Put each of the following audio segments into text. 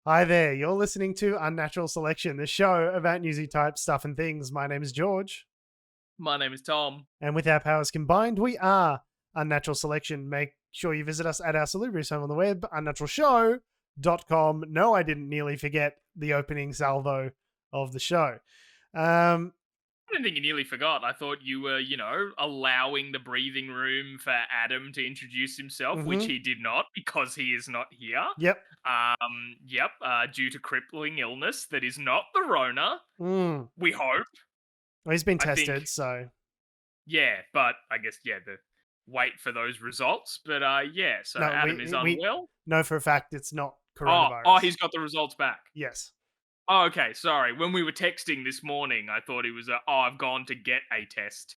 Hi there, you're listening to Unnatural Selection, the show about newsy type stuff and things. My name is George, My name is Tom. and with our powers combined, we are Unnatural Selection. Make sure you visit us at our salubrious home on the web, unnaturalshow.com. No, I didn't nearly forget the opening salvo of the show. I don't think you nearly forgot. I thought you were, allowing the breathing room for Adam to introduce himself, which he did not because he is not here. Yep. Due to crippling illness that is not the Rona. We hope. Well, he's been tested, so. Yeah, but I guess, the wait for those results. But, so no, Adam is unwell. No, for a fact, it's not coronavirus. Oh, he's got the results back. Yes. Oh, okay, sorry. When we were texting this morning, I thought he was I've gone to get a test.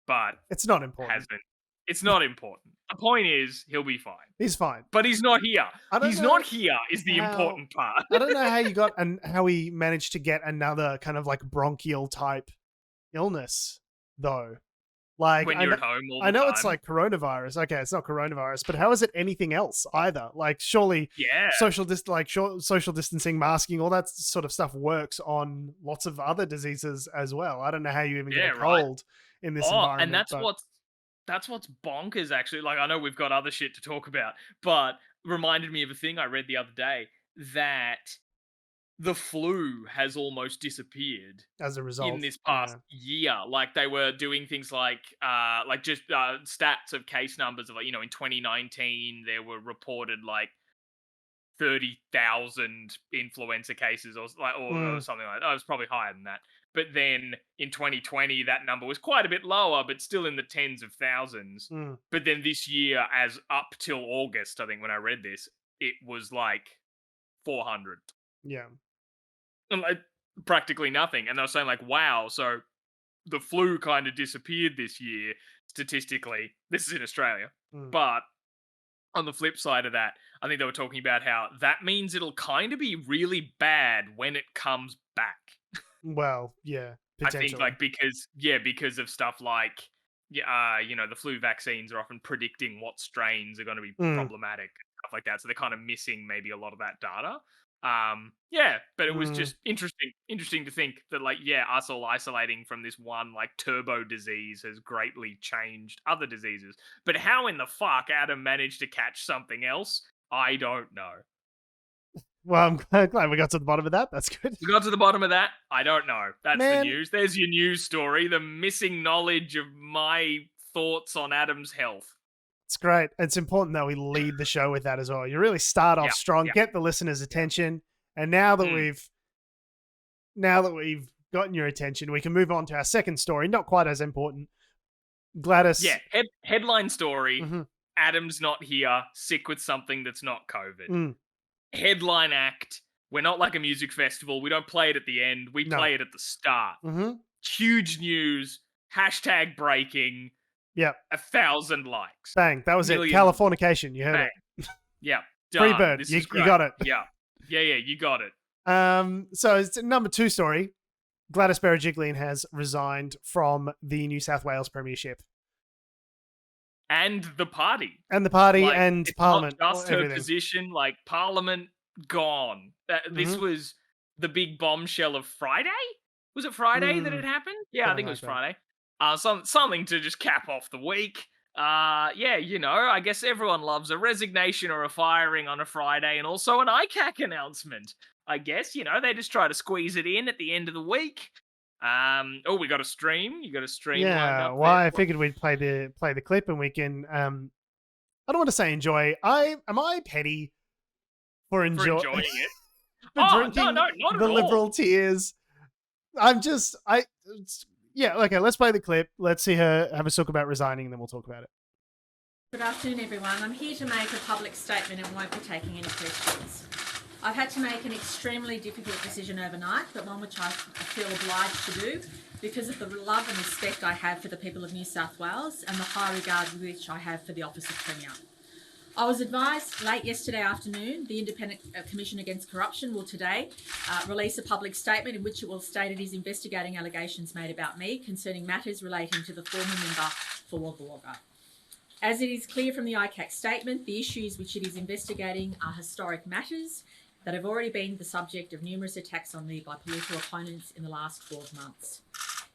But it's not important. Hasn't. It's not important. The point is, he'll be fine. He's fine. But he's not here. He's not here is the important part. I don't know how you got and how he managed to get another kind of like bronchial type illness, though. Like when you're at home all the time. I know it's like coronavirus. Okay, it's not coronavirus, but how is it anything else either? Like surely social distancing, masking, all that sort of stuff works on lots of other diseases as well. I don't know how you even get a cold in this environment. And that's what's bonkers actually. Like I know we've got other shit to talk about, but reminded me of a thing I read the other day that the flu has almost disappeared as a result in this past year. Like they were doing things like stats of case numbers of in 2019 there were reported like 30,000 influenza cases or something like that. Oh, it was probably higher than that. But then in 2020 that number was quite a bit lower, but still in the tens of thousands. But then this year, as up till August, I think when I read this, it was like 400. Yeah. And like practically nothing. And they were saying like, wow, so the flu kind of disappeared this year statistically. This is in Australia. But on the flip side of that, I think they were talking about how that means it'll kind of be really bad when it comes back. Well, yeah, potentially. I think like because of stuff like the flu vaccines are often predicting what strains are going to be problematic, stuff like that. So they're kind of missing maybe a lot of that data. But it was just interesting to think that us all isolating from this one like turbo disease has greatly changed other diseases. But how in the fuck Adam managed to catch something else, I don't know. Well, I'm glad we got to the bottom of that. That's good. We got to the bottom of that? I don't know. That's the news. There's your news story. The missing knowledge of my thoughts on Adam's health. It's great. It's important that we lead the show with that as well. You really start off strong, get the listeners' attention, and now that we've gotten your attention, we can move on to our second story. Not quite as important. Gladys. Yeah. Headline story. Adam's not here. Sick with something that's not COVID. Headline act. We're not like a music festival. We don't play it at the end. We play it at the start. Huge news. Hashtag breaking. Yep. 1,000 likes. Bang. That was it. Californication. You heard it. Yeah. Free bird. You got it. Yeah. You got it. So it's number 2 story. Gladys Berejiklian has resigned from the New South Wales Premiership. And the party. And Parliament. Not just her position, like Parliament gone. This was the big bombshell of Friday? Was it Friday that it happened? Yeah, I think it was Friday. Something to just cap off the week. I guess everyone loves a resignation or a firing on a Friday and also an ICAC announcement. I guess, they just try to squeeze it in at the end of the week. We got a stream. You got a stream. Yeah, well, I figured we'd play the clip and we can. I don't want to say enjoy. Am I petty for enjoying it? for drinking not the liberal tears. Okay. Let's play the clip. Let's see her have a talk about resigning, and then we'll talk about it. Good afternoon, everyone. I'm here to make a public statement and won't be taking any questions. I've had to make an extremely difficult decision overnight, but one which I feel obliged to do because of the love and respect I have for the people of New South Wales and the high regard which I have for the Office of Premier. I was advised late yesterday afternoon the Independent Commission Against Corruption will today release a public statement in which it will state it is investigating allegations made about me concerning matters relating to the former member for Wagga Wagga. As it is clear from the ICAC statement, the issues which it is investigating are historic matters that have already been the subject of numerous attacks on me by political opponents in the last 12 months.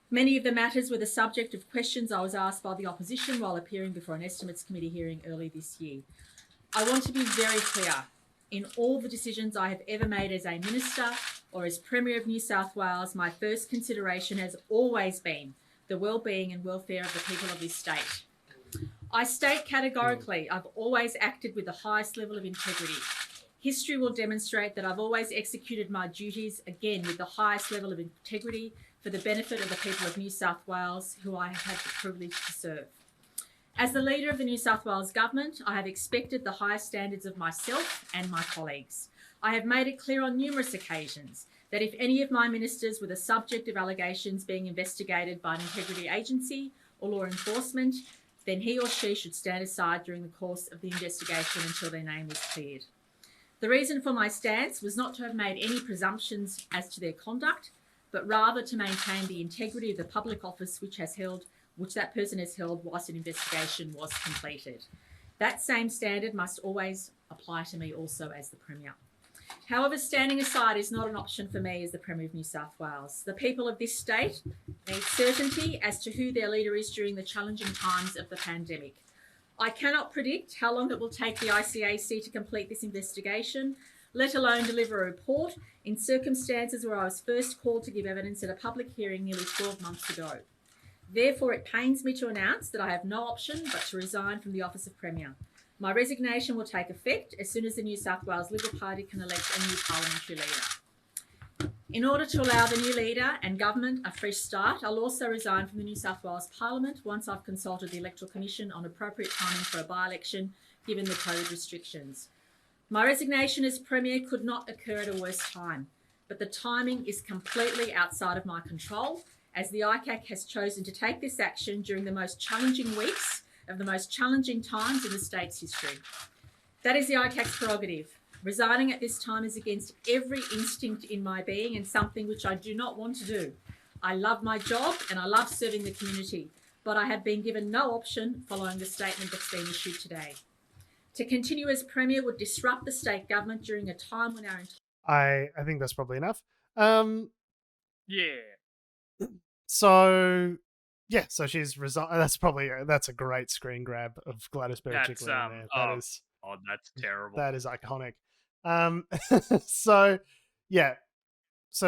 Many of the matters were the subject of questions I was asked by the opposition while appearing before an Estimates Committee hearing early this year. I want to be very clear. In all the decisions I have ever made as a minister or as Premier of New South Wales, my first consideration has always been the well-being and welfare of the people of this state. I state categorically, I've always acted with the highest level of integrity. History will demonstrate that I've always executed my duties, again, with the highest level of integrity for the benefit of the people of New South Wales, who I have had the privilege to serve. As the leader of the New South Wales Government, I have expected the highest standards of myself and my colleagues. I have made it clear on numerous occasions that if any of my ministers were the subject of allegations being investigated by an integrity agency or law enforcement, then he or she should stand aside during the course of the investigation until their name was cleared. The reason for my stance was not to have made any presumptions as to their conduct, but rather to maintain the integrity of the public office which that person has held whilst an investigation was completed. That same standard must always apply to me also as the Premier. However, standing aside is not an option for me as the Premier of New South Wales. The people of this state need certainty as to who their leader is during the challenging times of the pandemic. I cannot predict how long it will take the ICAC to complete this investigation, let alone deliver a report in circumstances where I was first called to give evidence at a public hearing nearly 12 months ago. Therefore, it pains me to announce that I have no option but to resign from the office of Premier. My resignation will take effect as soon as the New South Wales Liberal Party can elect a new parliamentary leader. In order to allow the new leader and government a fresh start, I'll also resign from the New South Wales Parliament once I've consulted the Electoral Commission on appropriate timing for a by-election given the COVID restrictions. My resignation as Premier could not occur at a worse time, but the timing is completely outside of my control as the ICAC has chosen to take this action during the most challenging weeks of the most challenging times in the state's history. That is the ICAC's prerogative. Resigning at this time is against every instinct in my being and something which I do not want to do. I love my job and I love serving the community, but I have been given no option following the statement that's been issued today. To continue as Premier would disrupt the state government during a time when our... I think that's probably enough. Yeah. So she's resigned. That's a great screen grab of Gladys Berejiklian there. That's terrible. That is iconic. So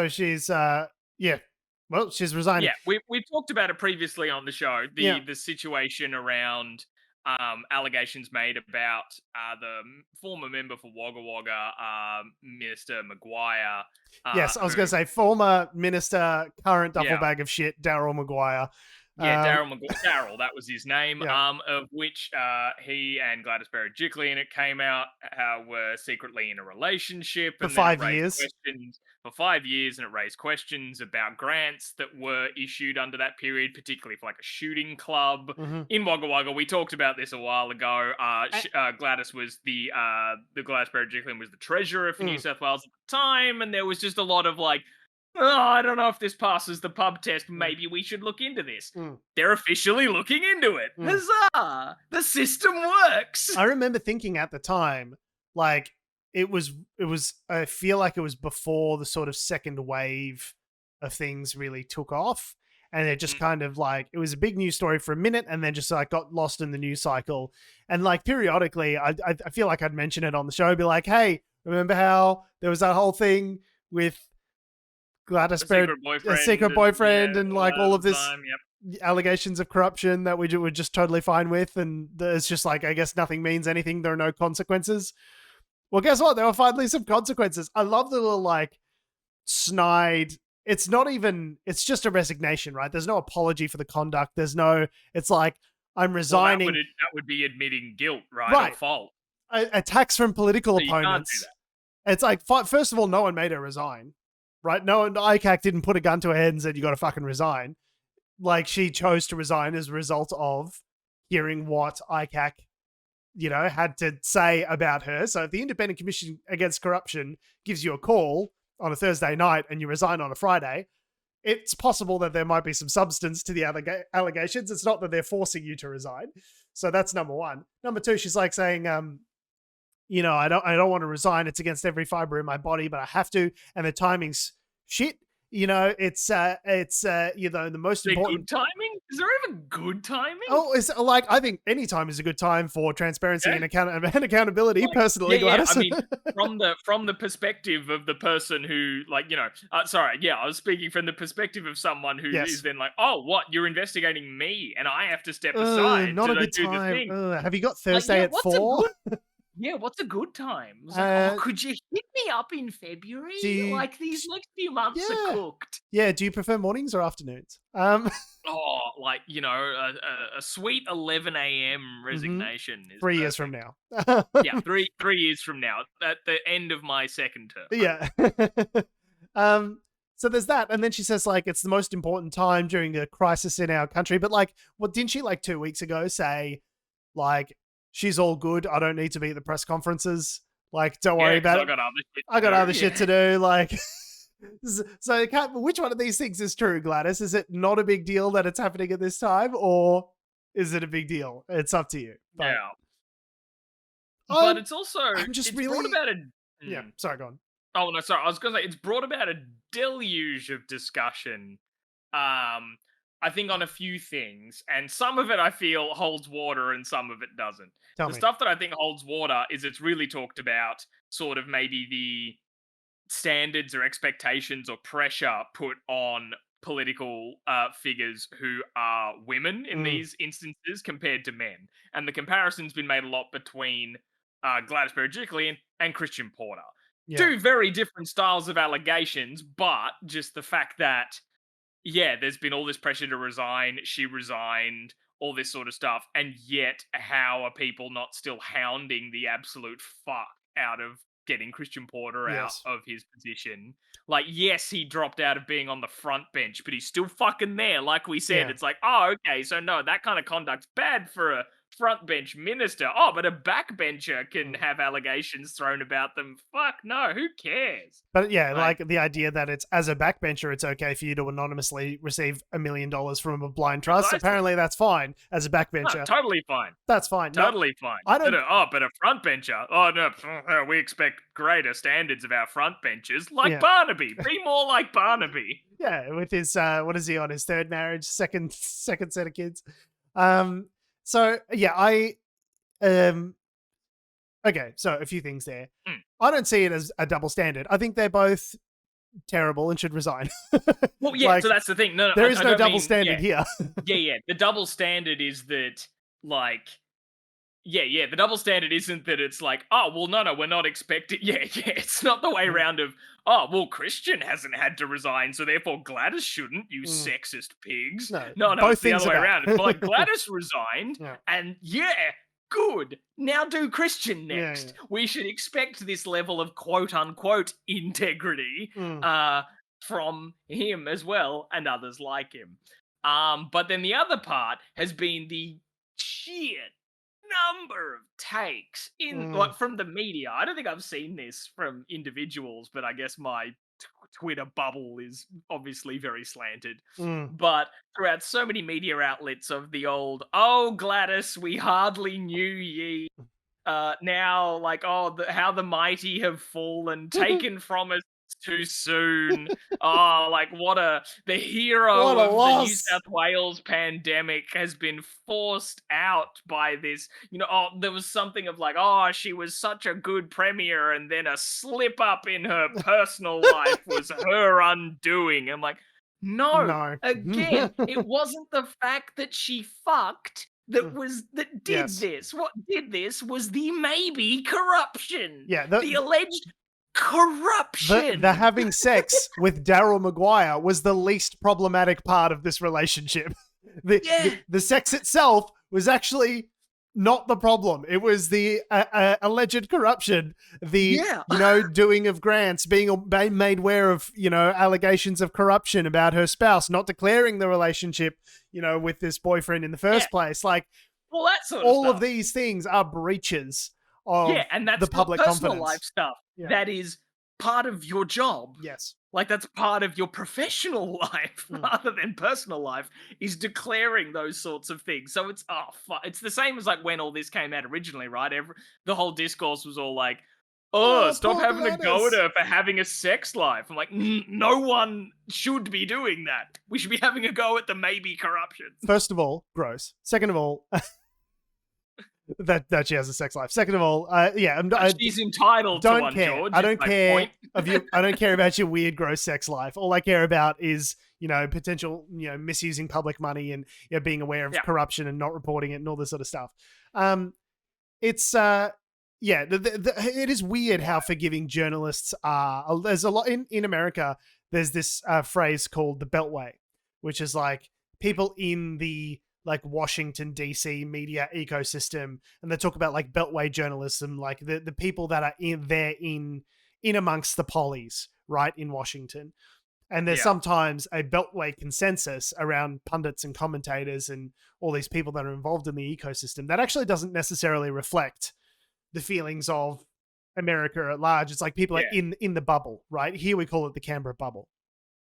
she's she's resigning. Yeah, we talked about it previously on the show. The situation around allegations made about the former member for Wagga Wagga, Minister Maguire. Yes, I was going to say former minister, current duffel bag of shit, Daryl Maguire. Daryl, that was his name, Yeah. of which he and Gladys Berejiklian, it came out, were secretly in a relationship. For 5 years. For 5 years, and it raised questions about grants that were issued under that period, particularly for like a shooting club in Wagga Wagga. We talked about this a while ago. Gladys was the Gladys Berejiklian was the treasurer for New South Wales at the time, and there was just a lot of like, I don't know if this passes the pub test. Maybe we should look into this. They're officially looking into it. Huzzah! The system works. I remember thinking at the time, like, it was, I feel like it was before the sort of second wave of things really took off. And it just kind of like, it was a big news story for a minute and then just like got lost in the news cycle. And like periodically, I feel like I'd mention it on the show, be like, hey, remember how there was that whole thing with Gladys a secret boyfriend and like all of this allegations of corruption that we were just totally fine with, and it's just like, I guess nothing means anything, there are no consequences. Well, guess what, there were finally some consequences. I love the little like snide, it's just a resignation, right? There's no apology for the conduct, it's like, I'm resigning. That would be admitting guilt, right? Or fault. Attacks from political opponents. It's like, first of all, no one made her resign. Right? No, ICAC didn't put a gun to her head and said, you got to fucking resign. Like, she chose to resign as a result of hearing what ICAC, had to say about her. So if the Independent Commission Against Corruption gives you a call on a Thursday night and you resign on a Friday, it's possible that there might be some substance to the allegations. It's not that they're forcing you to resign. So that's number one. Number two, she's like saying, I don't want to resign. It's against every fiber in my body, but I have to. And the timing's shit. It's the most important. Good timing? Is there even good timing? Oh, it's like, I think any time is a good time for transparency and accountability. Personally, Gladys. I mean, from the perspective of the person who, I was speaking from the perspective of someone who is then like, oh, what? You're investigating me, and I have to step aside. Not a good time. Have you got Thursday at 4? Yeah, what's a good time? Could you hit me up in February? These next few months are cooked. Yeah, do you prefer mornings or afternoons? A sweet 11 a.m. resignation. Is 3 years from now. Yeah, 3 years from now, at the end of my second term. Yeah. So there's that, and then she says it's the most important time during a crisis in our country. But didn't she 2 weeks ago say she's all good. I don't need to be at the press conferences. Don't worry about it. I got other shit to do. So which one of these things is true, Gladys? Is it not a big deal that it's happening at this time, or is it a big deal? It's up to you. But it's also brought about a... Yeah, sorry, go on. Oh, no, sorry. I was going to say, it's brought about a deluge of discussion. I think on a few things, and some of it I feel holds water and some of it doesn't. The stuff that I think holds water is it's really talked about sort of maybe the standards or expectations or pressure put on political figures who are women in these instances compared to men. And the comparison's been made a lot between Gladys Berejiklian and Christian Porter. Yeah. Two very different styles of allegations, but just the fact that there's been all this pressure to resign. She resigned, all this sort of stuff. And yet, how are people not still hounding the absolute fuck out of getting Christian Porter out of his position? Yes, he dropped out of being on the front bench, but he's still fucking there. Like we said, it's okay, so no, that kind of conduct's bad for a front bench minister. Oh, but a backbencher can have allegations thrown about them. Fuck no, who cares? But the idea that it's as a backbencher, it's okay for you to anonymously receive $1 million from a blind trust. Apparently that's fine as a backbencher. No, totally fine. That's fine. Totally fine. I don't. But a front bencher. Oh no, we expect greater standards of our front benchers, like Barnaby. Be more like Barnaby. Yeah, with his what is he on his third marriage, second set of kids. So okay, so a few things there. I don't see it as a double standard. I think they're both terrible and should resign. Well, yeah, so that's the thing. No, there is no double standard here. Yeah. The double standard is that, the double standard isn't that it's no, we're not expecting... it's not the way around of, Christian hasn't had to resign, so therefore Gladys shouldn't, you sexist pigs. No, it's the other way around. It's Gladys resigned, and good. Now do Christian next. We should expect this level of quote-unquote integrity from him as well, and others like him. But then the other part has been the sheer number of takes from the media. I don't think I've seen this from individuals, but I guess my Twitter bubble is obviously very slanted. But throughout so many media outlets of the old, oh Gladys, we hardly knew ye. Now, how the mighty have fallen, taken from us too soon. The hero of the New South Wales pandemic has been forced out by this. There was something of she was such a good premier, and then a slip up in her personal life was her undoing. I'm no. Again, it wasn't the fact that she fucked that did this. What did this was the maybe corruption. Yeah, the alleged corruption. The having sex with Daryl Maguire was the least problematic part of this relationship. The sex itself was actually not the problem. It was the alleged corruption, the doing of grants, being made aware of allegations of corruption about her spouse, not declaring the relationship with this boyfriend in the first place. That sort of all stuff. Of these things are breaches of and that's the public personal confidence. Life stuff. That is part of your job. Yes. Like, that's part of your professional life rather than personal life, is declaring those sorts of things. So it's, it's the same as like when all this came out originally, right? The whole discourse was all like, stop having a go at her for having a sex life. I'm like, no one should be doing that. We should be having a go at the maybe corruption. First of all, gross. Second of all, that she has a sex life. Second of all, she's entitled to one, care. George. I don't care of you. I don't care about your weird, gross sex life. All I care about is, potential, misusing public money and being aware of corruption and not reporting it and all this sort of stuff. It is weird how forgiving journalists are. There's a lot in America. There's this phrase called the Beltway, which is like people in the like Washington DC media ecosystem, and they talk about like Beltway journalism, like the people that are in amongst the pollies, right, in Washington. And there's sometimes a Beltway consensus around pundits and commentators and all these people that are involved in the ecosystem that actually doesn't necessarily reflect the feelings of America at large. It's like people are in the bubble, right? Here we call it the Canberra bubble.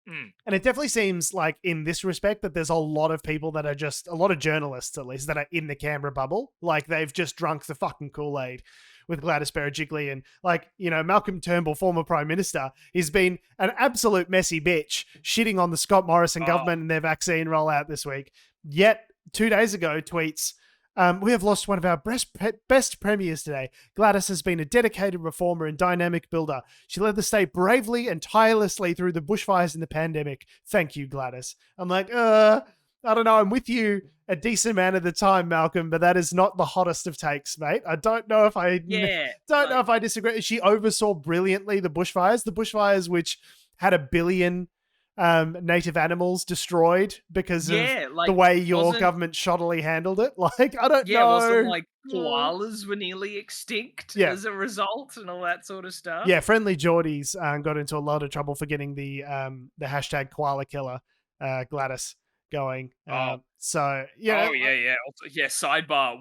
And it definitely seems like in this respect that there's a lot of people that are just, a lot of journalists at least, that are in the Canberra bubble. Like they've just drunk the fucking Kool-Aid with Gladys Berejiklian. Like, Malcolm Turnbull, former Prime Minister, he's been an absolute messy bitch, shitting on the Scott Morrison government and their vaccine rollout this week. Yet 2 days ago tweets, we have lost one of our best premiers today. Gladys has been a dedicated reformer and dynamic builder. She led the state bravely and tirelessly through the bushfires and the pandemic. Thank you, Gladys. I'm like, I don't know. I'm with you a decent amount of the time, Malcolm, but that is not the hottest of takes, mate. I don't know if I know if I disagree. She oversaw brilliantly the bushfires, which had 1 billion native animals destroyed because of the way your government shoddily handled it. Like, I don't know. Wasn't like koalas were nearly extinct as a result and all that sort of stuff? Yeah, Friendly Geordies got into a lot of trouble for getting the hashtag koala killer, Gladys, going. Sidebar,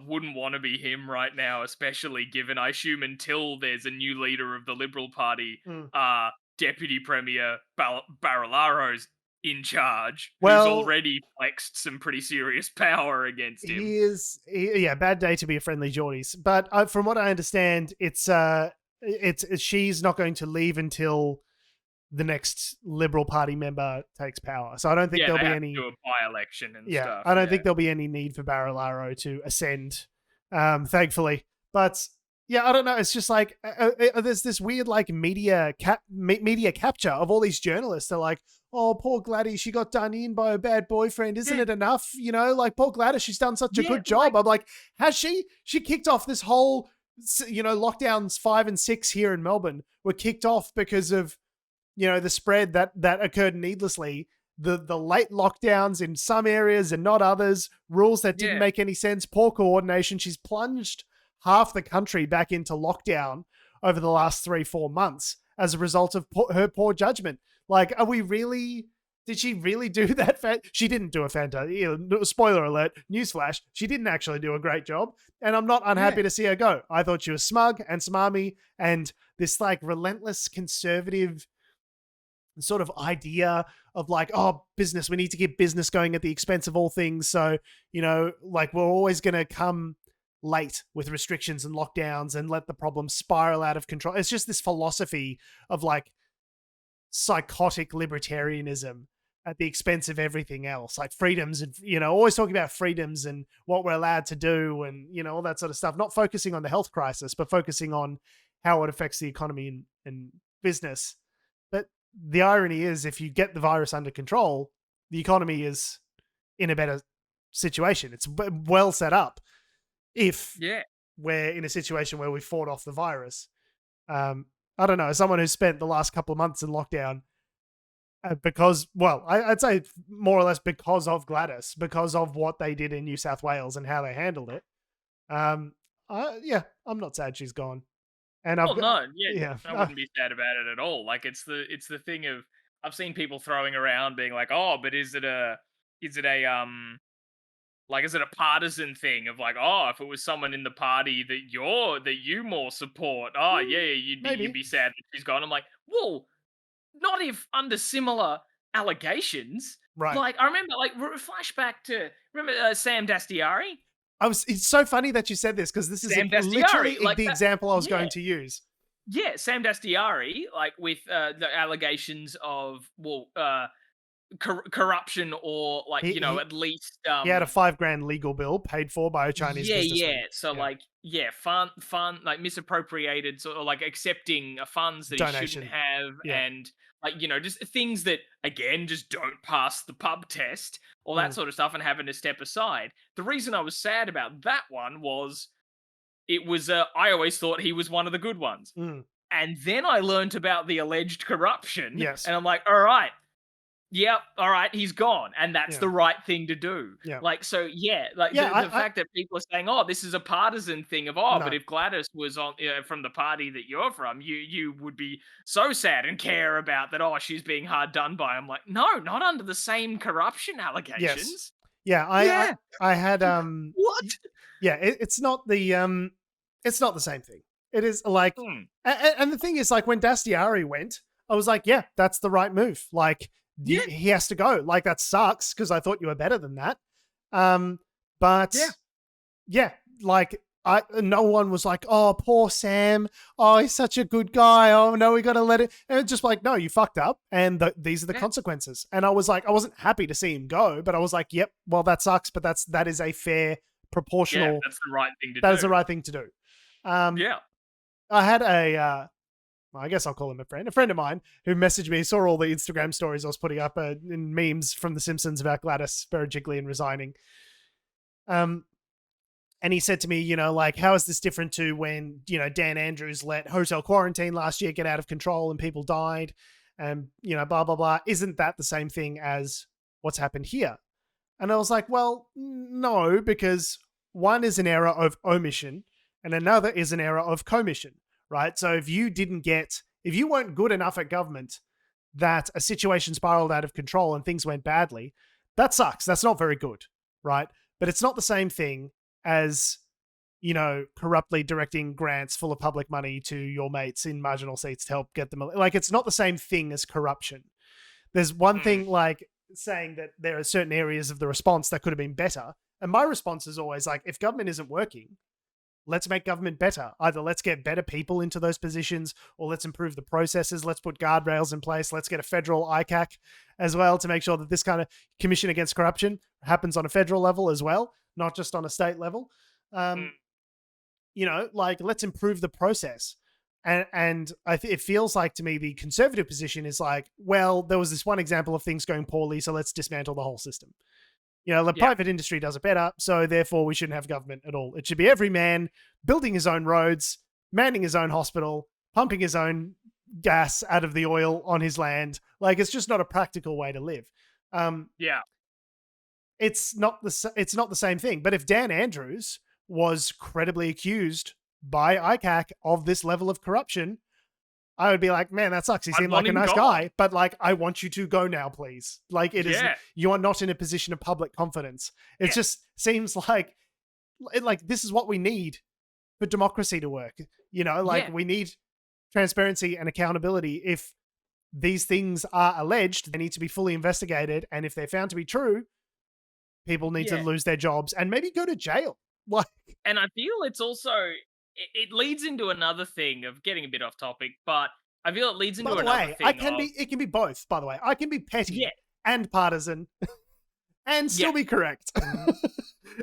wouldn't want to be him right now, especially given, I assume, until there's a new leader of the Liberal Party, Deputy Premier Barilaro's in charge, who's already flexed some pretty serious power against him. He is, bad day to be a Friendly Geordies. But from what I understand, it's she's not going to leave until the next Liberal Party member takes power. So I don't think there'll be any do a by-election and stuff. I don't think there'll be any need for Barilaro to ascend, thankfully. But yeah, I don't know. It's just like there's this weird like media capture of all these journalists. They're like, "Oh, poor Gladys, she got done in by a bad boyfriend. Isn't it enough? Like poor Gladys, she's done such a good job." I'm like, has she? She kicked off this whole, lockdowns 5 and 6 here in Melbourne were kicked off because of, the spread that occurred needlessly. The late lockdowns in some areas and not others. Rules that didn't make any sense. Poor coordination. She's plunged half the country back into lockdown over the last 3-4 months as a result of her poor judgment. Like, did she really do that? She didn't do a fantastic, spoiler alert, newsflash, she didn't actually do a great job. And I'm not unhappy to see her go. I thought she was smug and smarmy and this like relentless conservative sort of idea of like, business, we need to keep business going at the expense of all things. So, like we're always going to come late with restrictions and lockdowns and let the problem spiral out of control. It's just this philosophy of like psychotic libertarianism at the expense of everything else, like freedoms and, always talking about freedoms and what we're allowed to do and, all that sort of stuff, not focusing on the health crisis, but focusing on how it affects the economy and business. But the irony is if you get the virus under control, the economy is in a better situation. It's well set up. If we're in a situation where we fought off the virus. I don't know, as someone who's spent the last couple of months in lockdown I'd say more or less because of Gladys, because of what they did in New South Wales and how they handled it. I'm not sad she's gone. And I wouldn't be sad about it at all. Like it's the thing of, I've seen people throwing around being like, but is it a Like, is it a partisan thing of like, oh, if it was someone in the party that you more support, oh yeah, you'd be sad that she's gone. I'm like, well, not if under similar allegations. Right. Like, I remember, like, flashback to Sam Dastiari. It's so funny that you said this, because this is literally like the example I was going to use. Yeah, Sam Dastiari, like with the allegations of corruption, or like at least he had a $5,000 legal bill paid for by a Chinese businessman. So fun like misappropriated, sort of like accepting funds that he shouldn't have, and like just things that again just don't pass the pub test, all that sort of stuff, and having to step aside. The reason I was sad about that one was it was I always thought he was one of the good ones. And then I learned about the alleged corruption. Yes. And I'm like, all right. Yep, all right, he's gone, and that's the right thing to do. Yeah. Like, so, the fact that people are saying, oh, this is a partisan thing of, but if Gladys was on from the party that you're from, you would be so sad and care about that, oh, she's being hard done by. I'm like, no, not under the same corruption allegations. Yes. I had what? Yeah, it's not the same thing. It is like and the thing is, like, when Dastiari went, I was like, yeah, that's the right move. Like, he has to go. Like, that sucks, because I thought you were better than that. But like, no one was like, oh, poor Sam. Oh, he's such a good guy. Oh no, we got to let it. And it's just like, no, you fucked up, and these are the consequences. And I was like, I wasn't happy to see him go, but I was like, yep, well, that sucks, but that is a fair, proportional. Yeah, that's the right thing to do. That is the right thing to do. I had I guess I'll call him a friend of mine, who messaged me, saw all the Instagram stories I was putting up in memes from The Simpsons about Gladys Berejiklian resigning. And he said to me, like, how is this different to when, Dan Andrews let hotel quarantine last year get out of control and people died, and, blah, blah, blah. Isn't that the same thing as what's happened here? And I was like, well, no, because one is an error of omission and another is an error of commission. Right. So if you weren't good enough at government that a situation spiraled out of control and things went badly, that sucks. That's not very good. Right. But it's not the same thing as, corruptly directing grants full of public money to your mates in marginal seats to help get them. Like, it's not the same thing as corruption. There's one thing like saying that there are certain areas of the response that could have been better. And my response is always like, if government isn't working, let's make government better. Either let's get better people into those positions, or let's improve the processes. Let's put guardrails in place. Let's get a federal ICAC as well to make sure that this kind of commission against corruption happens on a federal level as well, not just on a state level. Like, let's improve the process. And it feels like to me the conservative position is like, well, there was this one example of things going poorly, so let's dismantle the whole system. The private industry does it better, so therefore we shouldn't have government at all. It should be every man building his own roads, manning his own hospital, pumping his own gas out of the oil on his land. Like, it's just not a practical way to live. It's not the same thing. But if Dan Andrews was credibly accused by ICAC of this level of corruption, I would be like, man, that sucks. He seemed like a nice guy, but like, I want you to go now, please. Like, you are not in a position of public confidence. It just seems like this is what we need for democracy to work. We need transparency and accountability. If these things are alleged, they need to be fully investigated. And if they're found to be true, people need to lose their jobs and maybe go to jail. And I feel it's also, it leads into another thing of getting a bit off topic, but I feel it leads into another thing. It can be both, by the way. I can be petty and partisan and still be correct.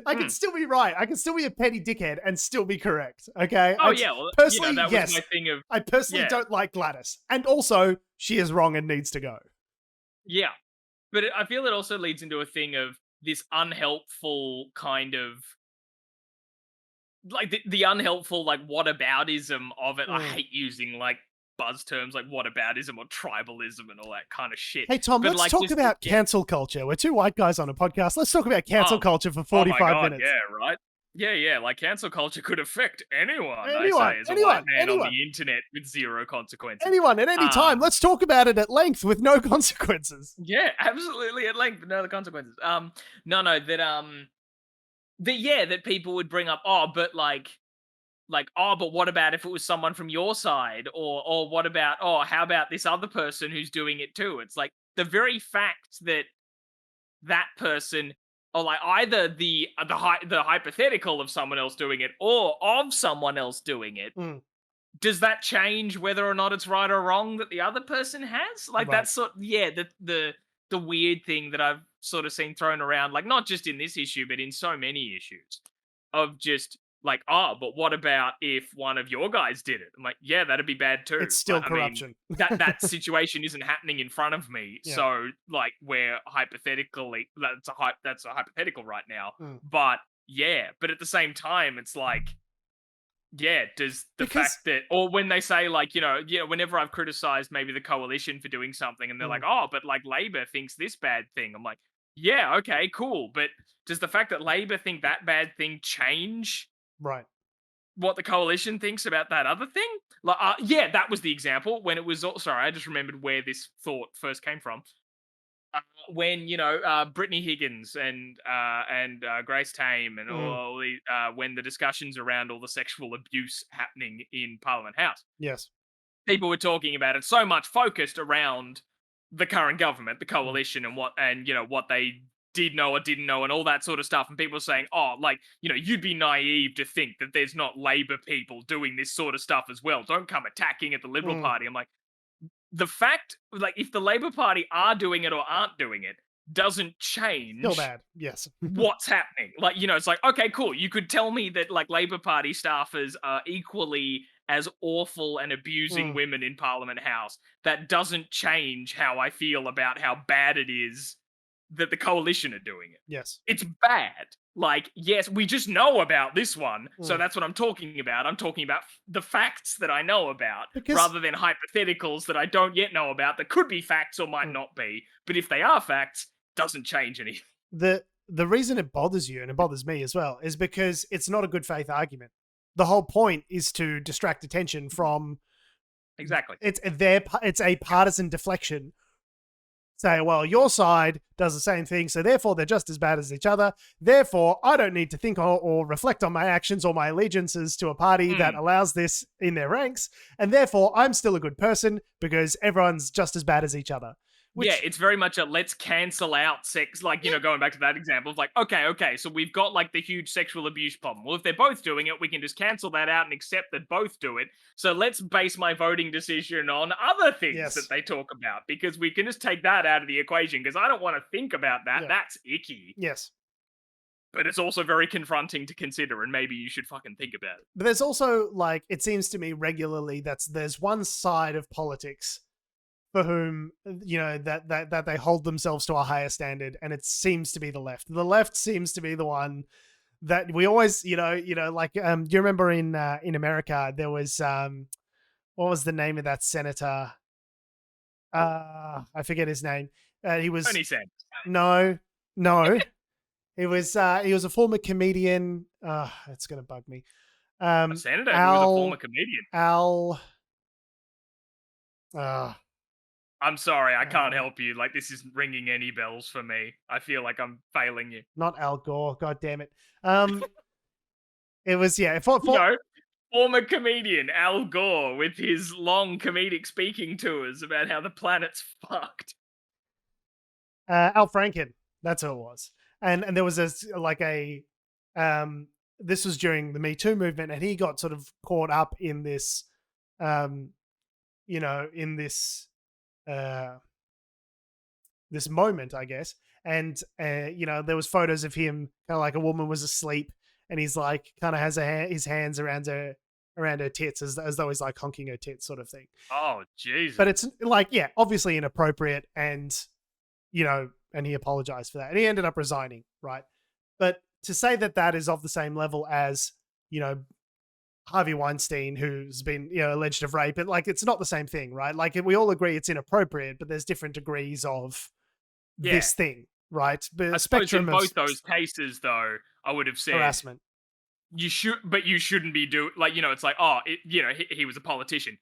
I can still be right. I can still be a petty dickhead and still be correct. Okay. Oh, well, personally, that was my thing of. I personally don't like Gladys, and also she is wrong and needs to go. Yeah, but I feel it also leads into a thing of this unhelpful kind of. Like the unhelpful, like, whataboutism of it. I hate using like buzz terms like whataboutism or tribalism and all that kind of shit. Hey Tom, let's talk about cancel culture. We're two white guys on a podcast. Let's talk about cancel culture for 45 minutes. Yeah, right. Yeah. Like, cancel culture could affect anyone. I say, as a white man on the internet with zero consequences. Anyone at any time. Let's talk about it at length with no consequences. Yeah, absolutely at length with no consequences. that people would bring up, but but what about if it was someone from your side? Or what about, how about this other person who's doing it too? It's like the very fact that person, or like either the hypothetical of someone else doing it or of someone else doing it, does that change whether or not it's right or wrong that the other person has? Like, right. That's the weird thing that I've sort of seen thrown around, like not just in this issue, but in so many issues of just like, but what about if one of your guys did it? I'm like, yeah, that'd be bad too. It's still corruption. That situation isn't happening in front of me. Yeah. So like, where hypothetically, that's a hypothetical right now. But at the same time, it's like, does the fact that, or when they say like, whenever I've criticized maybe the coalition for doing something and they're like, but like Labor thinks this bad thing. I'm like, yeah, okay, cool. But does the fact that Labor think that bad thing change right what the coalition thinks about that other thing? Like, that was the example when it was. Sorry, I just remembered where this thought first came from. When Brittany Higgins and Grace Tame and all the when the discussions around all the sexual abuse happening in Parliament House. Yes, people were talking about it so much focused around the current government, the coalition, and what they did know or didn't know and all that sort of stuff. And people saying, you'd be naive to think that there's not Labor people doing this sort of stuff as well. Don't come attacking at the Liberal Party. I'm like, the fact, like, if the Labor Party are doing it or aren't doing it doesn't change. Still bad, yes. what's happening. Like, it's like, okay, cool. You could tell me that, like, Labor Party staffers are equally as awful and abusing women in Parliament House. That doesn't change how I feel about how bad it is that the coalition are doing it. Yes. It's bad. Like, yes, we just know about this one, so that's what I'm talking about. I'm talking about the facts that I know about, rather than hypotheticals that I don't yet know about that could be facts or might not be. But if they are facts, doesn't change anything. The reason it bothers you, and it bothers me as well, is because it's not a good faith argument. The whole point is to distract attention from... Exactly. It's a partisan deflection. Say, well, your side does the same thing, so therefore they're just as bad as each other. Therefore, I don't need to think or reflect on my actions or my allegiances to a party that allows this in their ranks, and therefore I'm still a good person because everyone's just as bad as each other. It's very much a let's cancel out sex, like, going back to that example of like, okay, so we've got like the huge sexual abuse problem. Well, if they're both doing it, we can just cancel that out and accept that both do it. So let's base my voting decision on other things that they talk about, because we can just take that out of the equation, because I don't want to think about that. Yeah. That's icky. Yes. But it's also very confronting to consider, and maybe you should fucking think about it. But there's also, like, it seems to me regularly there's one side of politics for whom, that they hold themselves to a higher standard, and it seems to be the left. The left seems to be the one that we always, like, do you remember in America, there was, what was the name of that senator? I forget his name. He was... Bernie Sanders. No. He was a former comedian. It's going to bug me. A senator who was a former comedian. I'm sorry, I can't help you. Like, this isn't ringing any bells for me. I feel like I'm failing you. Not Al Gore, god damn it. It was, former comedian Al Gore with his long comedic speaking tours about how the planet's fucked. Al Franken, that's who it was. And there was this was during the Me Too movement, and he got sort of caught up in this, this moment, I guess. And, there was photos of him kind of like a woman was asleep, and he's like, kind of has his hands around her tits as though he's like honking her tits sort of thing. Oh, Jesus. But it's like, obviously inappropriate, and, and he apologized for that. And he ended up resigning, right? But to say that is of the same level as, Harvey Weinstein, who's been, alleged of rape, but like, it's not the same thing, right? Like, we all agree it's inappropriate, but there's different degrees of this thing, right? But I suppose in both those cases, though, I would have said harassment. You shouldn't be doing, like, it's like, he was a politician.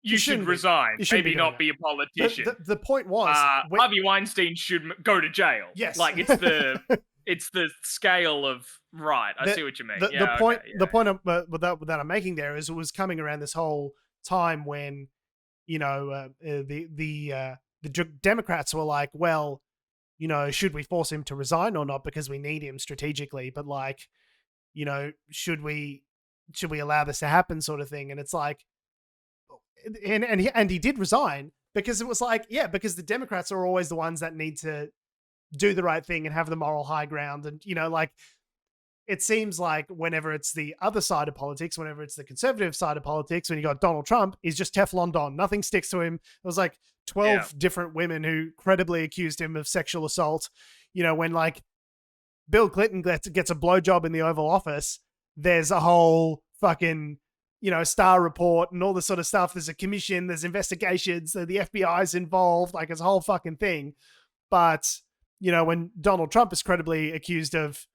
You should resign. Maybe not be a politician. The point was... Harvey Weinstein should go to jail. Yes. Like, it's the... It's the scale of right. I see what you mean. The point that I'm making there is it was coming around this whole time when, the Democrats were like, well, should we force him to resign or not because we need him strategically? But like, should we allow this to happen, sort of thing? And it's like, and he did resign because it was like, yeah, because the Democrats are always the ones that need to do the right thing and have the moral high ground. And, like, it seems like whenever it's the other side of politics, whenever it's the conservative side of politics, when you got Donald Trump, he's just Teflon Don. Nothing sticks to him. It was like 12 different women who credibly accused him of sexual assault. When like Bill Clinton gets a blowjob in the Oval Office, there's a whole fucking, Starr report and all this sort of stuff. There's a commission, there's investigations, the FBI's involved, like it's a whole fucking thing. But, when Donald Trump is credibly accused of,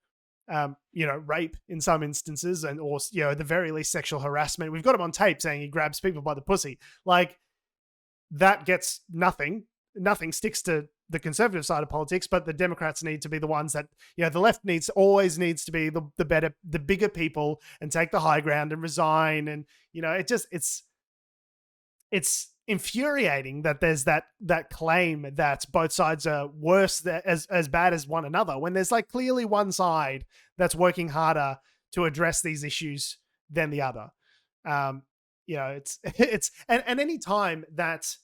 rape in some instances or at the very least sexual harassment, we've got him on tape saying he grabs people by the pussy. Like, that gets nothing sticks to the conservative side of politics, but the Democrats need to be the ones that, the left always needs to be the bigger people and take the high ground and resign. And, it's infuriating that there's that claim that both sides are worse, as bad as one another, when there's like clearly one side that's working harder to address these issues than the other. It's any time that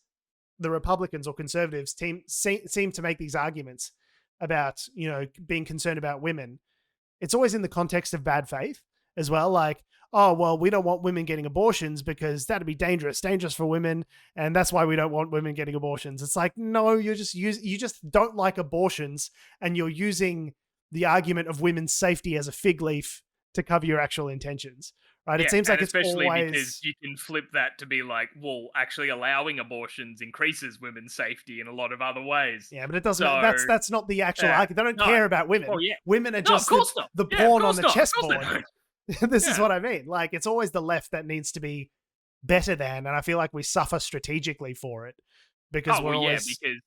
the Republicans or conservatives seem to make these arguments about, being concerned about women, it's always in the context of bad faith as well. Like, oh, well, we don't want women getting abortions because that'd be dangerous for women. And that's why we don't want women getting abortions. It's like, no, you just don't like abortions and you're using the argument of women's safety as a fig leaf to cover your actual intentions. Right. It seems like it's especially always... because you can flip that to be like, well, actually allowing abortions increases women's safety in a lot of other ways. Yeah, but it doesn't. That's not the actual argument. They don't care about women. Oh, yeah. Women are just the pawn on the chessboard. This is what I mean. Like, it's always the left that needs to be better than, and I feel like we suffer strategically for it because we're always... because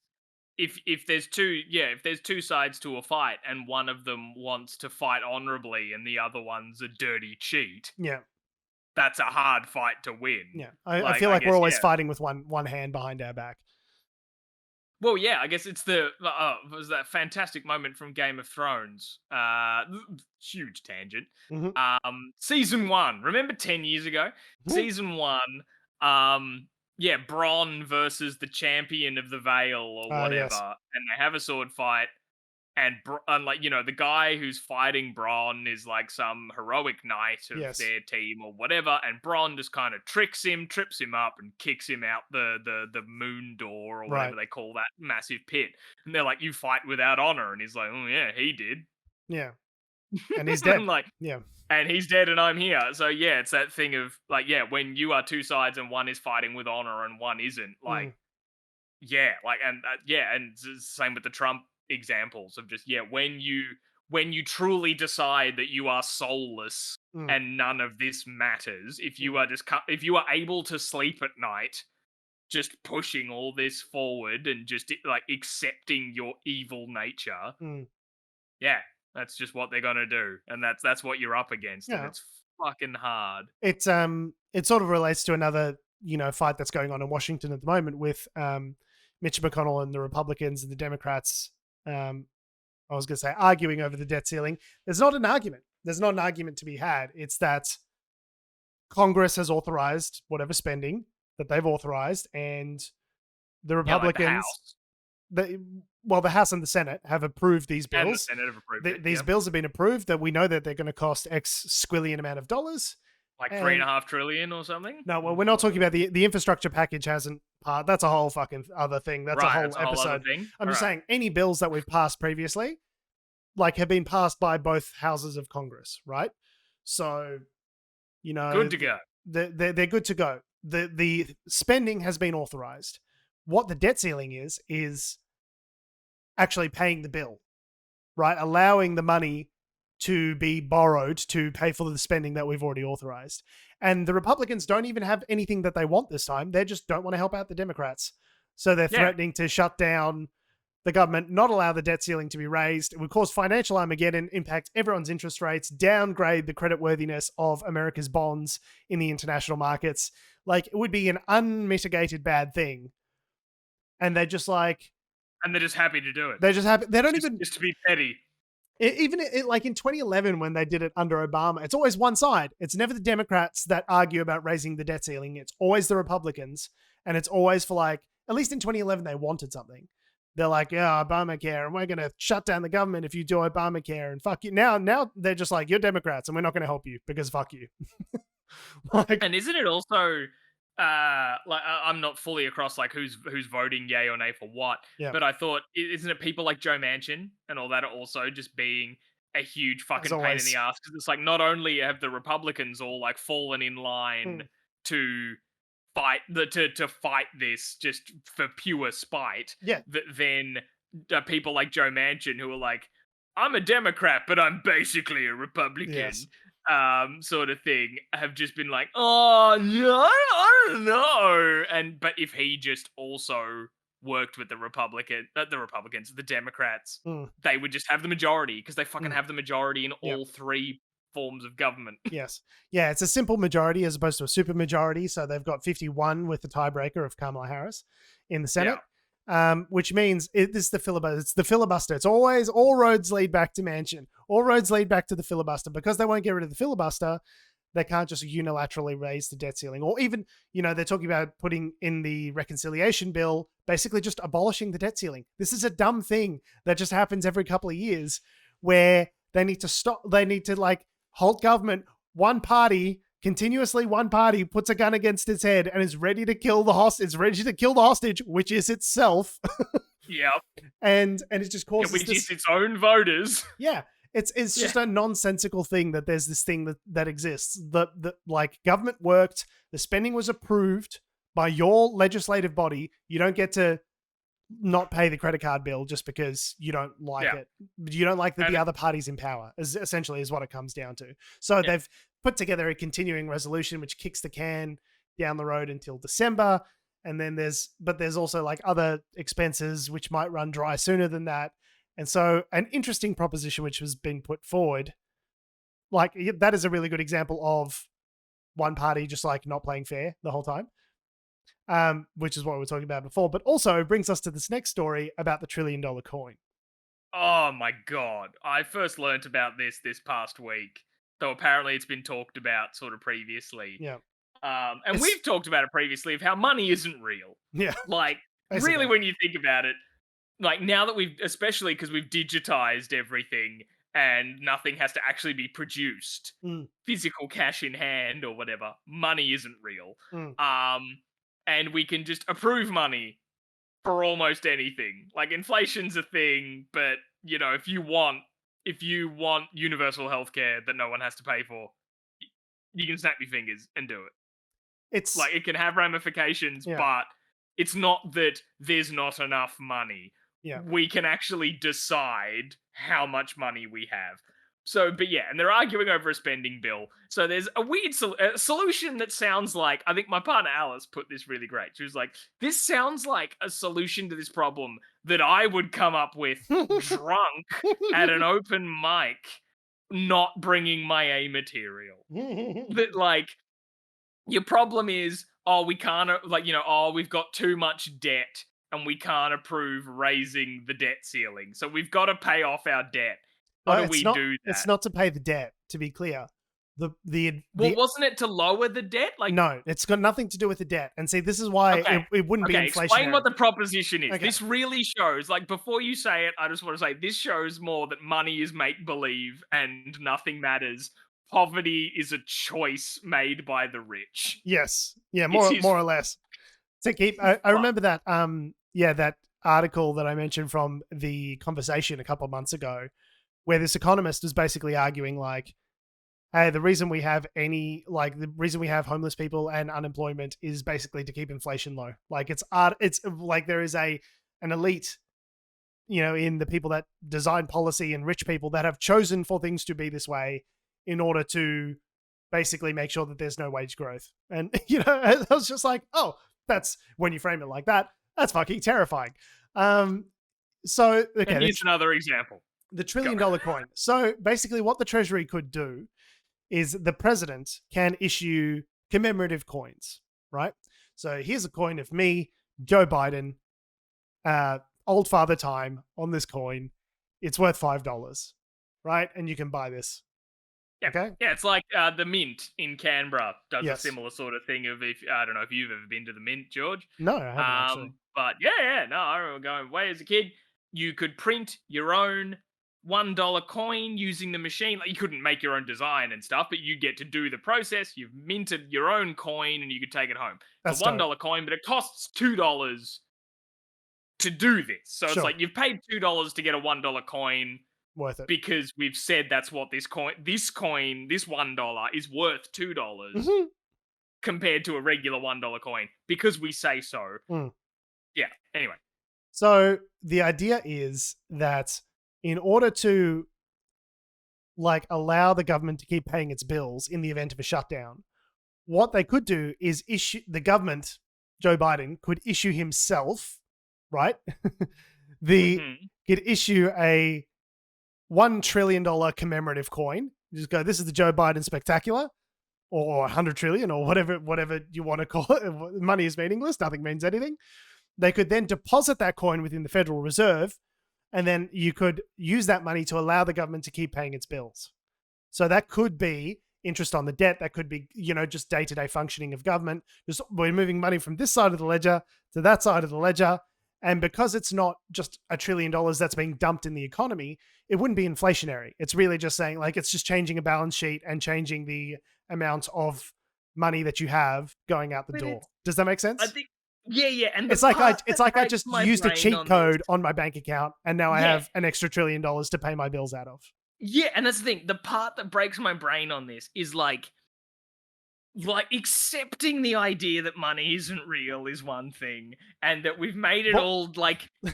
if there's two sides to a fight and one of them wants to fight honorably and the other one's a dirty cheat, that's a hard fight to win. Yeah, I feel like we're always fighting with one hand behind our back. Well, yeah, I guess it's was that fantastic moment from Game of Thrones. Huge tangent. Mm-hmm. Season 1. Remember 10 years ago? Mm-hmm. Season 1. Bronn versus the champion of the Vale or whatever, yes. And they have a sword fight. And the guy who's fighting Bronn is like some heroic knight of their team or whatever, and Bronn just kind of trips him up and kicks him out the moon door or whatever they call that massive pit. And they're like, "You fight without honor," and he's like, "Oh yeah, he did." Yeah, and he's dead. And he's dead, and I'm here. So yeah, it's that thing of like, when you are two sides and one is fighting with honor and one isn't, like, and same with the Trump examples of just when you truly decide that you are soulless and none of this matters, if you are able to sleep at night just pushing all this forward and just like accepting your evil nature, that's just what they're gonna do, and that's what you're up against, and it's fucking hard. It sort of relates to another fight that's going on in Washington at the moment with Mitch McConnell and the Republicans and the Democrats. I was going to say arguing over the debt ceiling. There's not an argument. There's not an argument to be had. It's that Congress has authorized whatever spending that they've authorized, and the Republicans, the House and the Senate have approved these bills. And the Senate have approved these bills have been approved, that we know that they're going to cost X squillion amount of dollars. Like $3.5 trillion or something? No, well, we're not talking about the infrastructure package hasn't passed. That's a whole fucking other thing. That's a whole episode. I'm just saying, any bills that we've passed previously, like, have been passed by both houses of Congress, right? So, good to go. They're good to go. The spending has been authorized. What the debt ceiling is actually paying the bill, right? Allowing the money to be borrowed to pay for the spending that we've already authorized. And the Republicans don't even have anything that they want this time. They just don't want to help out the Democrats. So they're threatening to shut down the government not allow the debt ceiling to be raised. It would cause financial Armageddon, impact everyone's interest rates, downgrade the creditworthiness of America's bonds in the international markets. Like, it would be an unmitigated bad thing. And they're just like... And they're just happy to do it. They're just happy. They don't even... Just to be petty. Even like in 2011, when they did it under Obama, it's always one side. It's never the Democrats that argue about raising the debt ceiling. It's always the Republicans. And it's always for like... At least in 2011, they wanted something. They're like, yeah, Obamacare, and we're going to shut down the government if you do Obamacare, and fuck you. Now they're just like, you're Democrats, and we're not going to help you because fuck you. Like, and isn't it also, like, I'm not fully across like who's voting yay or nay for what, but I thought, isn't it people like Joe Manchin and all that are also just being a huge fucking pain in the ass? Because it's like, not only have the Republicans all like fallen in line to fight to fight this just for pure spite. That then people like Joe Manchin who are like, I'm a Democrat, but I'm basically a Republican, sort of thing, have just been like, oh no, I don't know. But if he just also worked with the Democrats, they would just have the majority because they fucking have the majority in all three forms of government. Yes. Yeah, it's a simple majority as opposed to a super majority. So they've got 51 with the tiebreaker of Kamala Harris in the Senate, which means this is the filibuster. It's the filibuster. It's always all roads lead back to Manchin. All roads lead back to the filibuster because they won't get rid of the filibuster. They can't just unilaterally raise the debt ceiling, or even, they're talking about putting in the reconciliation bill, basically just abolishing the debt ceiling. This is a dumb thing that just happens every couple of years where they need to stop. They need to like halt government. One party puts a gun against its head and is ready to kill the hostage. It's ready to kill the hostage, which is itself. And it just causes which is its own voters. It's just a nonsensical thing that there's this thing that exists. The like government worked, the spending was approved by your legislative body. You don't get to not pay the credit card bill just because you don't like it. You don't like the other party's in power, essentially is what it comes down to. So they've put together a continuing resolution which kicks the can down the road until December. And then there's also like other expenses which might run dry sooner than that. And so an interesting proposition which has been put forward, like that is a really good example of one party just like not playing fair the whole time. Which is what we were talking about before, but also brings us to this next story about the $1 trillion coin. Oh my God. I first learnt about this past week, though apparently it's been talked about sort of previously. And we've talked about it previously of how money isn't real. Like, basically. Really, when you think about it, like now that especially because we've digitized everything and nothing has to actually be produced, physical cash in hand or whatever, money isn't real. And we can just approve money for almost anything. Like, inflation's a thing, but if you want universal healthcare that no one has to pay for, you can snap your fingers and do it. It's like, it can have ramifications, but it's not that there's not enough money. We can actually decide how much money we have. So, but and they're arguing over a spending bill. So there's a weird solution that sounds like, I think my partner Alice put this really great. She was like, this sounds like a solution to this problem that I would come up with drunk at an open mic, not bringing my A material. That like, your problem is, we can't, we've got too much debt and we can't approve raising the debt ceiling. So we've got to pay off our debt. How do we do that? It's not to pay the debt, to be clear. Wasn't it to lower the debt? Like, no, it's got nothing to do with the debt. And see, this is why it wouldn't be inflationary. Explain what the proposition is. This really shows, like, before you say it, I just want to say this shows more that money is make-believe and nothing matters. Poverty is a choice made by the rich. Yes. Yeah, more or less. To keep, I remember that, that article that I mentioned from The Conversation a couple of months ago, where this economist was basically arguing like, hey, the reason we have homeless people and unemployment is basically to keep inflation low. Like it's like there is an elite, in the people that design policy and rich people that have chosen for things to be this way in order to basically make sure that there's no wage growth. And, I was just like, oh, that's when you frame it like that, that's fucking terrifying. So, okay. And here's another example. The $1 trillion coin. So basically what the Treasury could do is the president can issue commemorative coins, right? So here's a coin of me, Joe Biden, old father time on this coin. It's worth $5, right? And you can buy this. Yeah. Okay. Yeah, it's like the Mint in Canberra does a similar sort of thing. I don't know if you've ever been to the Mint, George. No, I haven't actually. But no, I remember going way as a kid. You could print your own $1 coin using the machine. Like, you couldn't make your own design and stuff, but you get to do the process. You've minted your own coin and you could take it home. It's a $1 coin, but it costs $2 to do this. So it's like you've paid $2 to get a $1 coin. Worth it. Because we've said that's what this $1 is worth $2 compared to a regular $1 coin because we say so. Yeah. Anyway. So the idea is that in order to allow the government to keep paying its bills in the event of a shutdown, what they could do is the government, Joe Biden, could issue himself, right? Could issue a $1 trillion commemorative coin. You just go, this is the Joe Biden spectacular, or 100 trillion, or whatever you want to call it. Money is meaningless. Nothing means anything. They could then deposit that coin within the Federal Reserve, and then you could use that money to allow the government to keep paying its bills. So that could be interest on the debt. That could be, just day-to-day functioning of government. Just we're moving money from this side of the ledger to that side of the ledger. And because it's not just $1 trillion that's being dumped in the economy, it wouldn't be inflationary. It's really just saying it's just changing a balance sheet and changing the amount of money that you have going out the door. Does that make sense? I think, yeah. And it's like I just used a cheat code on my bank account and now I have an extra $1 trillion to pay my bills out of. Yeah, and that's the thing. The part that breaks my brain on this is like accepting the idea that money isn't real is one thing, and that we've made it all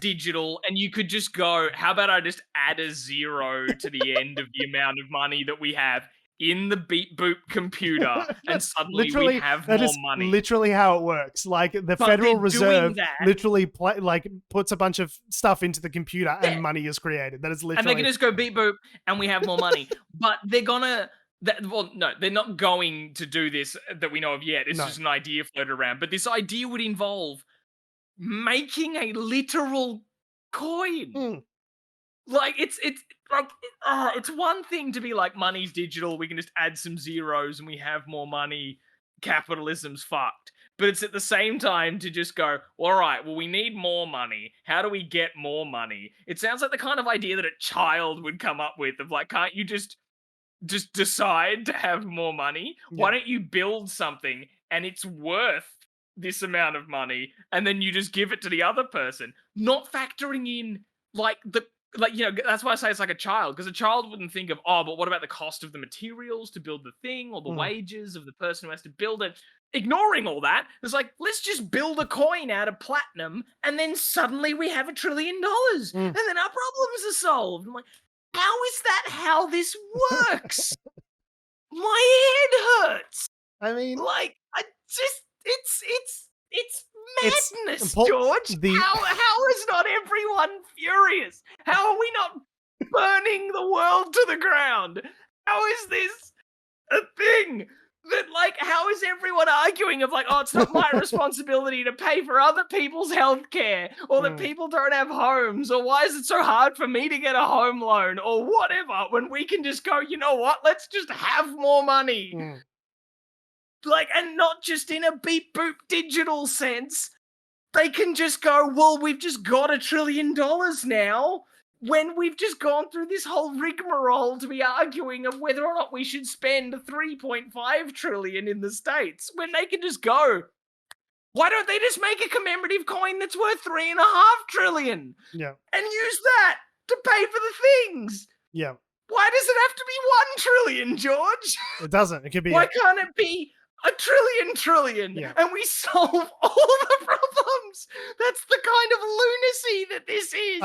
digital, and you could just go, how about I just add a 0 to the end of the amount of money that we have in the beep boop computer, and suddenly we have more money. Literally how it works. The Federal Reserve literally puts a bunch of stuff into the computer and money is created. That is literally. And they can just go beep boop and we have more money. But they're gonna. No, they're not going to do this that we know of yet. It's just an idea floated around. But this idea would involve making a literal coin. It's one thing to be like, money's digital, we can just add some zeros and we have more money, capitalism's fucked. But it's at the same time to just go, all right, well, we need more money. How do we get more money? It sounds like the kind of idea that a child would come up with of can't you just decide to have more money? Yeah. Why don't you build something and it's worth this amount of money and then you just give it to the other person, not factoring in that's why I say it's like a child, because a child wouldn't think of, but what about the cost of the materials to build the thing or the wages of the person who has to build it? Ignoring all that, it's let's just build a coin out of platinum and then suddenly we have $1 trillion and then our problems are solved. I'm like, how is that how this works? My head hurts. I mean, it's madness, George. How is not everyone furious? How are we not burning the world to the ground? How is this a thing? That how is everyone arguing of it's not my responsibility to pay for other people's healthcare, or that people don't have homes, or why is it so hard for me to get a home loan, or whatever, when we can just go, you know what, let's just have more money. And not just in a beep boop digital sense. They can just go, well, we've just got $1 trillion now, when we've just gone through this whole rigmarole to be arguing of whether or not we should spend $3.5 trillion in the States, when they can just go, why don't they just make a commemorative coin that's worth $3.5 trillion? Yeah. And use that to pay for the things? Yeah. Why does it have to be $1 trillion, George? It doesn't. It could be. Why can't it be $1 trillion? Yeah. And we solve all the problems? That's the kind of lunacy that this is.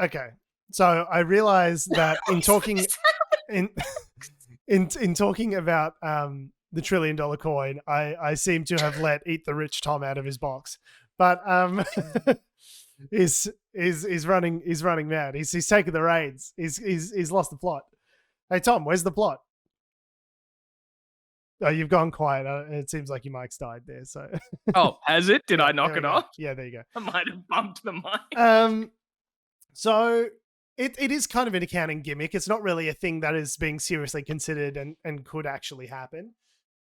Okay. So I realize that in talking in talking about the $1 trillion coin, I seem to have let Eat the Rich Tom out of his box. But is running mad. He's taking the reins. He's lost the plot. Hey Tom, where's the plot? Oh, you've gone quiet. It seems like your mic's died there. So. Oh, has it? Did I knock it off? Yeah, there you go. I might have bumped the mic. So it is kind of an accounting gimmick. It's not really a thing that is being seriously considered and could actually happen.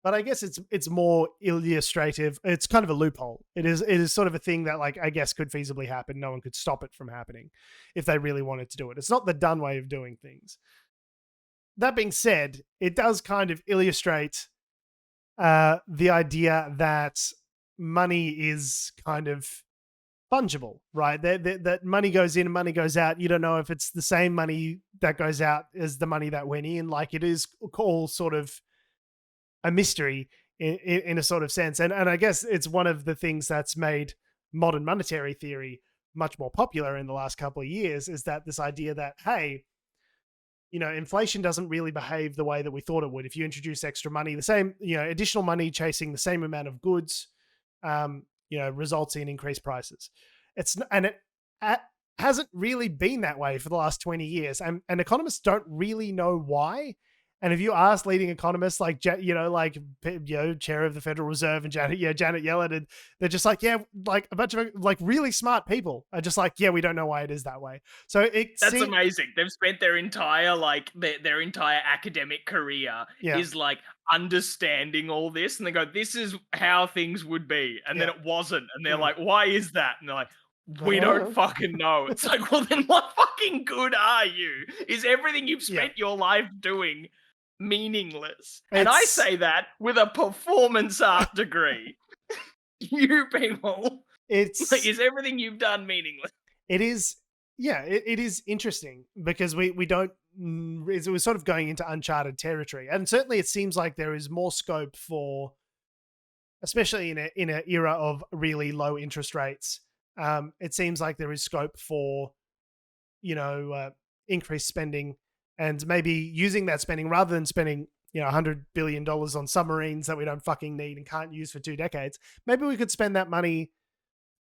But I guess it's more illustrative. It's kind of a loophole. It is sort of a thing that, like, I guess could feasibly happen. No one could stop it from happening if they really wanted to do it. It's not the done way of doing things. That being said, it does kind of illustrate the idea that money is kind of fungible, right? That money goes in and money goes out. You don't know if it's the same money that goes out as the money that went in. Like, it is all sort of a mystery in a sort of sense. And I guess it's one of the things that's made modern monetary theory much more popular in the last couple of years, is that this idea that, hey, you know, inflation doesn't really behave the way that we thought it would. If you introduce extra money, the same, you know, additional money chasing the same amount of goods, you know, results in increased prices. It hasn't really been that way for the last 20 years. And economists don't really know why. And if you ask leading economists, like, you know, like, you know, chair of the Federal Reserve and Janet Yellen, and they're just like, yeah, like a bunch of like really smart people are just like, yeah, we don't know why it is that way. So that's amazing. They've spent their entire, like, their entire academic career is like understanding all this, and they go, this is how things would be, and then it wasn't, and they're like, why is that? And they're like, we don't fucking know. It's like, well, then what fucking good are you? Is everything you've spent your life doing meaningless? And I say that with a performance art degree. You people, it's like, is everything you've done meaningless? It is. Yeah, it is interesting because we don't. We're sort of going into uncharted territory, and certainly it seems like there is more scope for, especially in an era of really low interest rates. It seems like there is scope for, you know, increased spending, and maybe using that spending rather than spending, you know, $100 billion on submarines that we don't fucking need and can't use for 2 decades. Maybe we could spend that money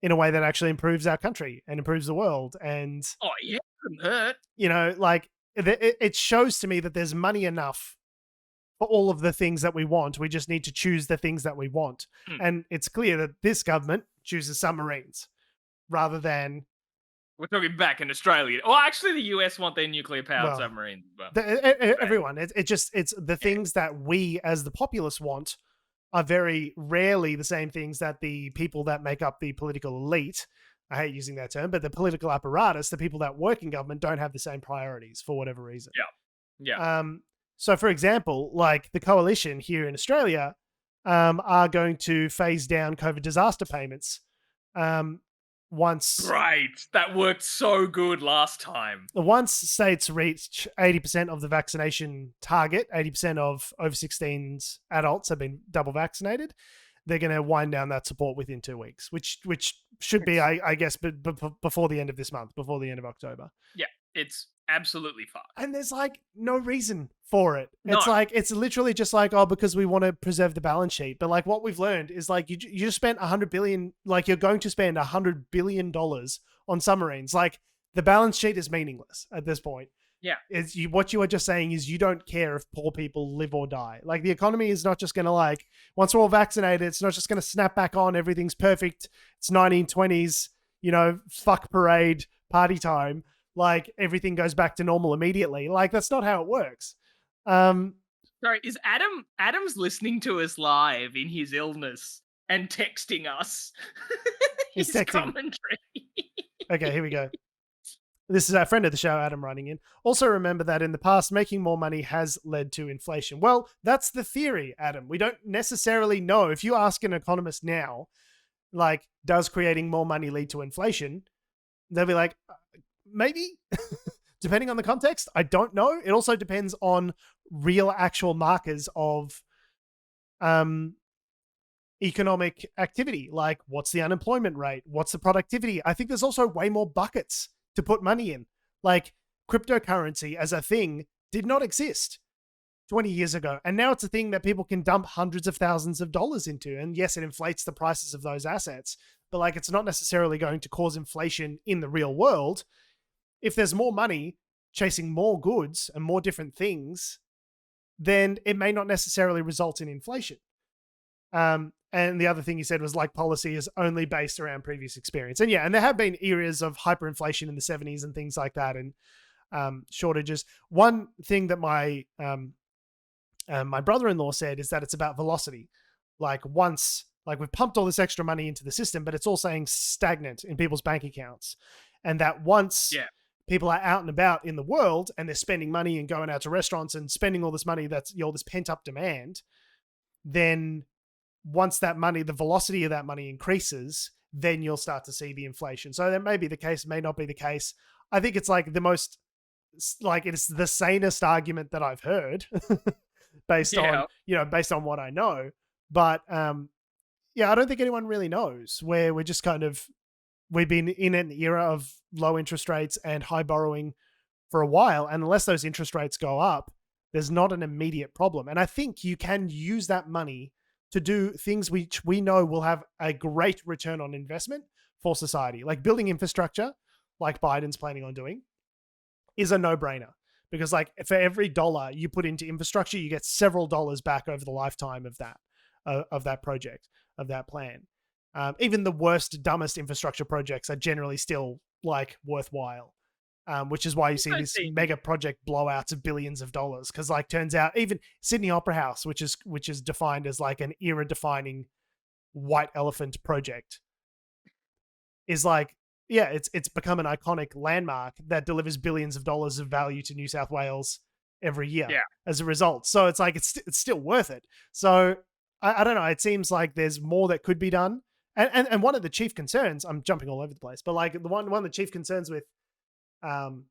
in a way that actually improves our country and improves the world. And it couldn't hurt. You know, like it shows to me that there's money enough for all of the things that we want. We just need to choose the things that we want. And it's clear that this government chooses submarines rather than... We're talking back in Australia. Well, actually, the US want their nuclear-powered submarines. But... everyone. It's the things that we, as the populace, want are very rarely the same things that the people that make up the political elite, I hate using that term, but the political apparatus, the people that work in government, don't have the same priorities for whatever reason. Yeah. So, for example, like the coalition here in Australia are going to phase down COVID disaster payments. Right, that worked so good last time. Once states reach 80% of the vaccination target, 80% of over 16s adults have been double vaccinated, they're going to wind down that support within 2 weeks, which should be, I guess, before the end of this month, before the end of October. Yeah, it's absolutely fine. And there's like no reason for it. It's like, it's literally just like, oh, because we want to preserve the balance sheet. But like what we've learned is like, you just spent $100 billion, like you're going to spend $100 billion on submarines. Like the balance sheet is meaningless at this point. Yeah. What you are just saying is you don't care if poor people live or die. Like the economy is not just going to, like, once we're all vaccinated, it's not just going to snap back on. Everything's perfect. It's 1920s, you know, fuck parade, party time. Like everything goes back to normal immediately. Like that's not how it works. Sorry, is Adam's listening to us live in his illness and texting us? He's texting. Commentary. Okay, here we go. This is our friend of the show, Adam, writing in. Also remember that in the past, making more money has led to inflation. Well, that's the theory, Adam. We don't necessarily know. If you ask an economist now, like, does creating more money lead to inflation? They'll be like, maybe, depending on the context. I don't know. It also depends on real actual markers of economic activity. Like, what's the unemployment rate? What's the productivity? I think there's also way more buckets to put money in. Like, cryptocurrency as a thing did not exist 20 years ago. And now it's a thing that people can dump hundreds of thousands of dollars into. And yes, it inflates the prices of those assets, but like it's not necessarily going to cause inflation in the real world. If there's more money chasing more goods and more different things, then it may not necessarily result in inflation. And the other thing he said was like policy is only based around previous experience. And yeah, and there have been areas of hyperinflation in the 70s and things like that, and shortages. One thing that my brother-in-law said is that it's about velocity. Like we've pumped all this extra money into the system, but it's all saying stagnant in people's bank accounts. And that once people are out and about in the world and they're spending money and going out to restaurants and spending all this money, that's all this pent up demand, then once that money, the velocity of that money increases, then you'll start to see the inflation. So that may be the case, may not be the case. I think it's like it's the sanest argument that I've heard based on what I know. But I don't think anyone really knows, where we're just we've been in an era of low interest rates and high borrowing for a while. And unless those interest rates go up, there's not an immediate problem. And I think you can use that money to do things which we know will have a great return on investment for society, like building infrastructure, like Biden's planning on doing, is a no-brainer. Because like for every dollar you put into infrastructure, you get several dollars back over the lifetime of that project, of that plan. Even the worst, dumbest infrastructure projects are generally still like worthwhile, which is why you see these mega project blowouts of billions of dollars. Because like turns out even Sydney Opera House, which is defined as like an era-defining white elephant project, is like it's become an iconic landmark that delivers billions of dollars of value to New South Wales every year as a result. So it's like it's still worth it. So I don't know. It seems like there's more that could be done. And one of the chief concerns, I'm jumping all over the place, but like one of the chief concerns with Joe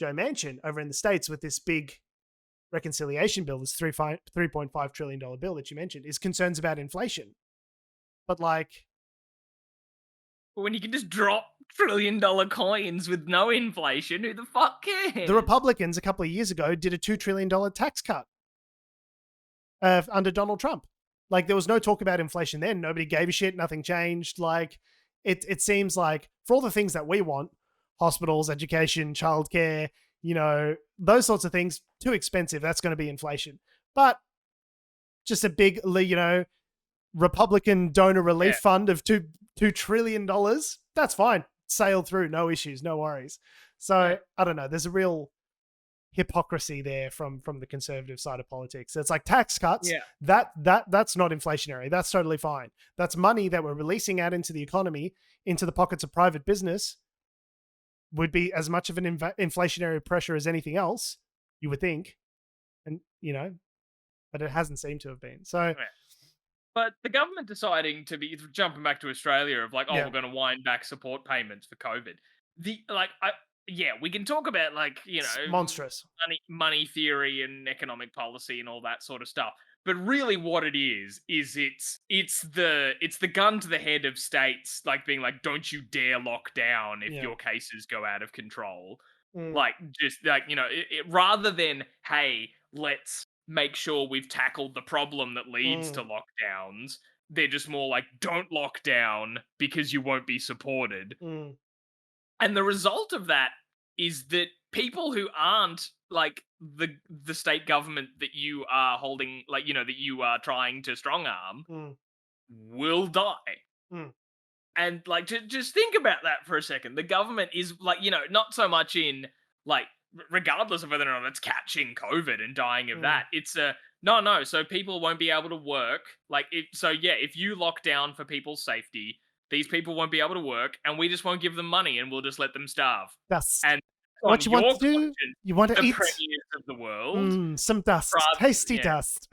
Manchin over in the States with this big reconciliation bill, this $3.5 trillion bill that you mentioned, is concerns about inflation. But like, when you can just drop $1 trillion coins with no inflation, who the fuck cares? The Republicans a couple of years ago did a $2 trillion tax cut under Donald Trump. Like there was no talk about inflation then. Nobody gave a shit. Nothing changed. Like it seems like for all the things that we want, hospitals, education, childcare, those sorts of things, too expensive. That's going to be inflation. But just a big, Republican donor relief fund of $2 trillion. That's fine. Sail through. No issues. No worries. So I don't know. There's a real hypocrisy there from the conservative side of politics. It's like tax cuts. That's not inflationary. That's totally fine. That's money that we're releasing out into the economy, into the pockets of private business. Would be as much of an inflationary pressure as anything else, you would think, and but it hasn't seemed to have been. So, but the government deciding to be jumping back to Australia of like, we're going to wind back support payments for COVID. We can talk about it's monstrous money theory and economic policy and all that sort of stuff. But really what it is it's the gun to the head of states, like being like, don't you dare lock down if your cases go out of control. Like just like, rather than, hey, let's make sure we've tackled the problem that leads to lockdowns, they're just more like, don't lock down because you won't be supported. And the result of that is that people who aren't like the state government that you are holding, that you are trying to strong arm, will die. And like, just think about that for a second. The government is like, not so much in like, regardless of whether or not it's catching COVID and dying of that, it's no. So people won't be able to work. Like, if you lock down for people's safety, these people won't be able to work, and we just won't give them money, and we'll just let them starve. And what you want to do? You want to eat premiers of the world, some dust, tasty dust.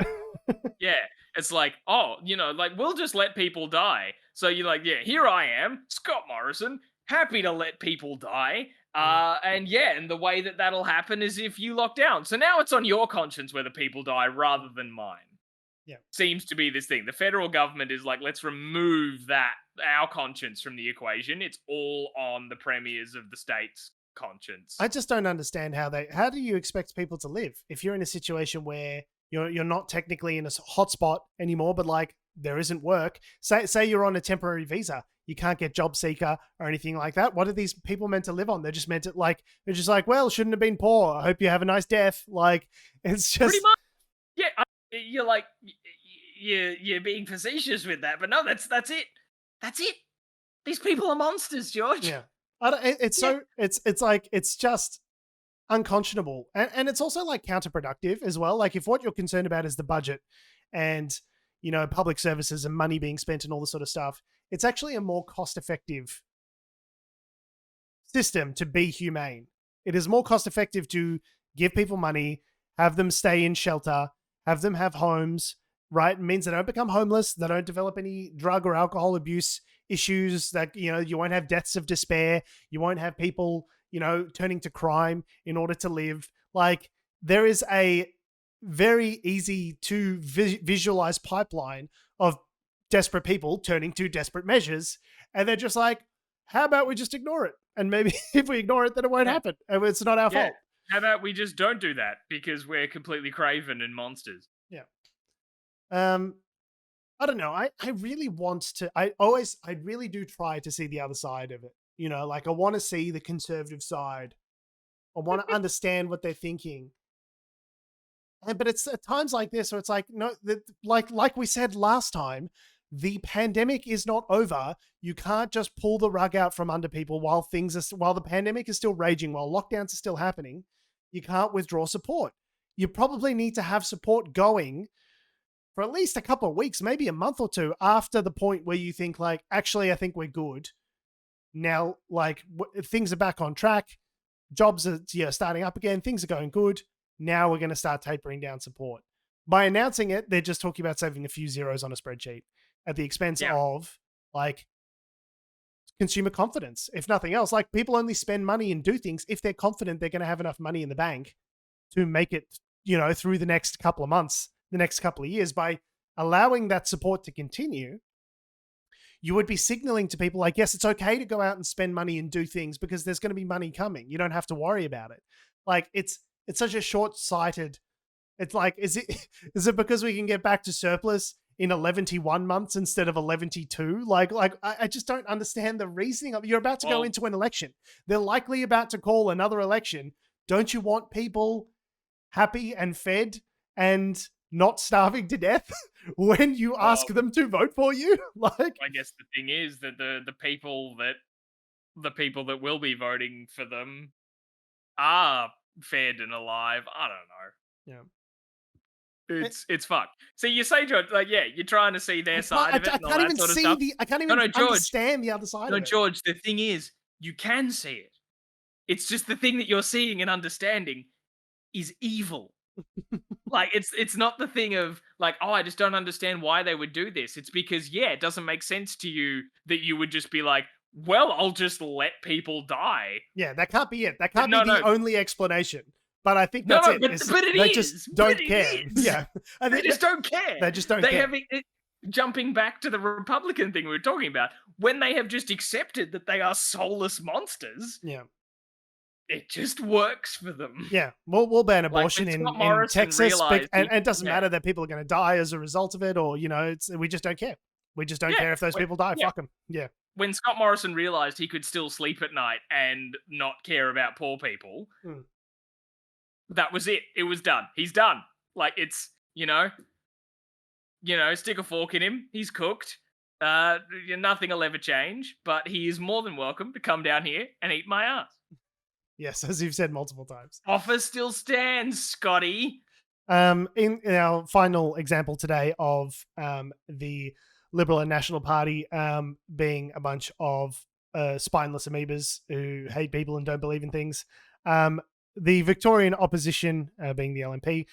It's like, we'll just let people die. So you're like, here I am, Scott Morrison, happy to let people die. And the way that'll happen is if you lock down. So now it's on your conscience whether people die rather than mine. Seems to be this thing. The federal government is like, let's remove our conscience from the equation. It's all on the premiers of the states conscience. I just don't understand how do you expect people to live if you're in a situation where you're not technically in a hotspot anymore, but like there isn't work. Say you're on a temporary visa, you can't get job seeker or anything like that. What are these people meant to live on? They're just meant to they're just like, well, shouldn't have been poor. I hope you have a nice death. Like, it's just pretty much. Yeah, you're like you're being facetious with that, but no, that's it. That's it. These people are monsters, George. Yeah, it's just unconscionable, and it's also like counterproductive as well. Like, if what you're concerned about is the budget and public services and money being spent and all this sort of stuff, it's actually a more cost-effective system to be humane. It is more cost-effective to give people money, have them stay in shelter, have them have homes, right? It means they don't become homeless, they don't develop any drug or alcohol abuse issues, that, you won't have deaths of despair, you won't have people, turning to crime in order to live. Like, there is a very easy to visualize pipeline of desperate people turning to desperate measures, and they're just like, how about we just ignore it? And maybe if we ignore it, then it won't happen. It's not our fault. How about we just don't do that because we're completely craven and monsters? Yeah. I don't know. I really want to. I really do try to see the other side of it. Like, I want to see the conservative side. I want to understand what they're thinking. But it's at times like this where it's like, no, like we said last time, the pandemic is not over. You can't just pull the rug out from under people while the pandemic is still raging, while lockdowns are still happening. You can't withdraw support. You probably need to have support going for at least a couple of weeks, maybe a month or two after the point where you think, like, actually, I think we're good. Now, like, things are back on track. Jobs are starting up again. Things are going good. Now we're going to start tapering down support. By announcing it, they're just talking about saving a few zeros on a spreadsheet at the expense of, like, consumer confidence. If nothing else, like, people only spend money and do things if they're confident they're going to have enough money in the bank to make it, through the next couple of months, the next couple of years. By allowing that support to continue, you would be signaling to people, like, yes, it's okay to go out and spend money and do things because there's going to be money coming. You don't have to worry about it. Like, it's such a short-sighted. It's like, is it because we can get back to surplus in 11-1 months instead of 11-2? Like I just don't understand the reasoning of. You're about to go into an election. They're likely about to call another election. Don't you want people happy and fed and not starving to death when you ask them to vote for you? Like, I guess the thing is that the people that will be voting for them are fed and alive. I don't know. Yeah. It's fucked. See, you say, George, like, yeah, you're trying to see their side of it. I can't even see I can't even understand the other side of it. No, George, the thing is, you can see it. It's just the thing that you're seeing and understanding is evil. Like, it's not the thing of, like, oh, I just don't understand why they would do this. It's because, it doesn't make sense to you that you would just be like, well, I'll just let people die. Yeah, that can't be it. That can't be the only explanation. But I think that's it. But it is. Just don't care. Yeah, they just don't care. They just don't care. Have it, jumping back to the Republican thing we were talking about, when they have just accepted that they are soulless monsters. Yeah. It just works for them. Yeah, we'll ban abortion in Texas, and it doesn't matter that people are going to die as a result of it, or we just don't care. We just don't care if those people die. Fuck them. Yeah. When Scott Morrison realized he could still sleep at night and not care about poor people, that was it. It was done. He's done. Like, it's stick a fork in him. He's cooked. Nothing will ever change. But he is more than welcome to come down here and eat my ass. Yes, as you've said multiple times. Offer still stands, Scotty. In our final example today of the Liberal and National Party being a bunch of spineless amoebas who hate people and don't believe in things, the Victorian opposition, being the LNP,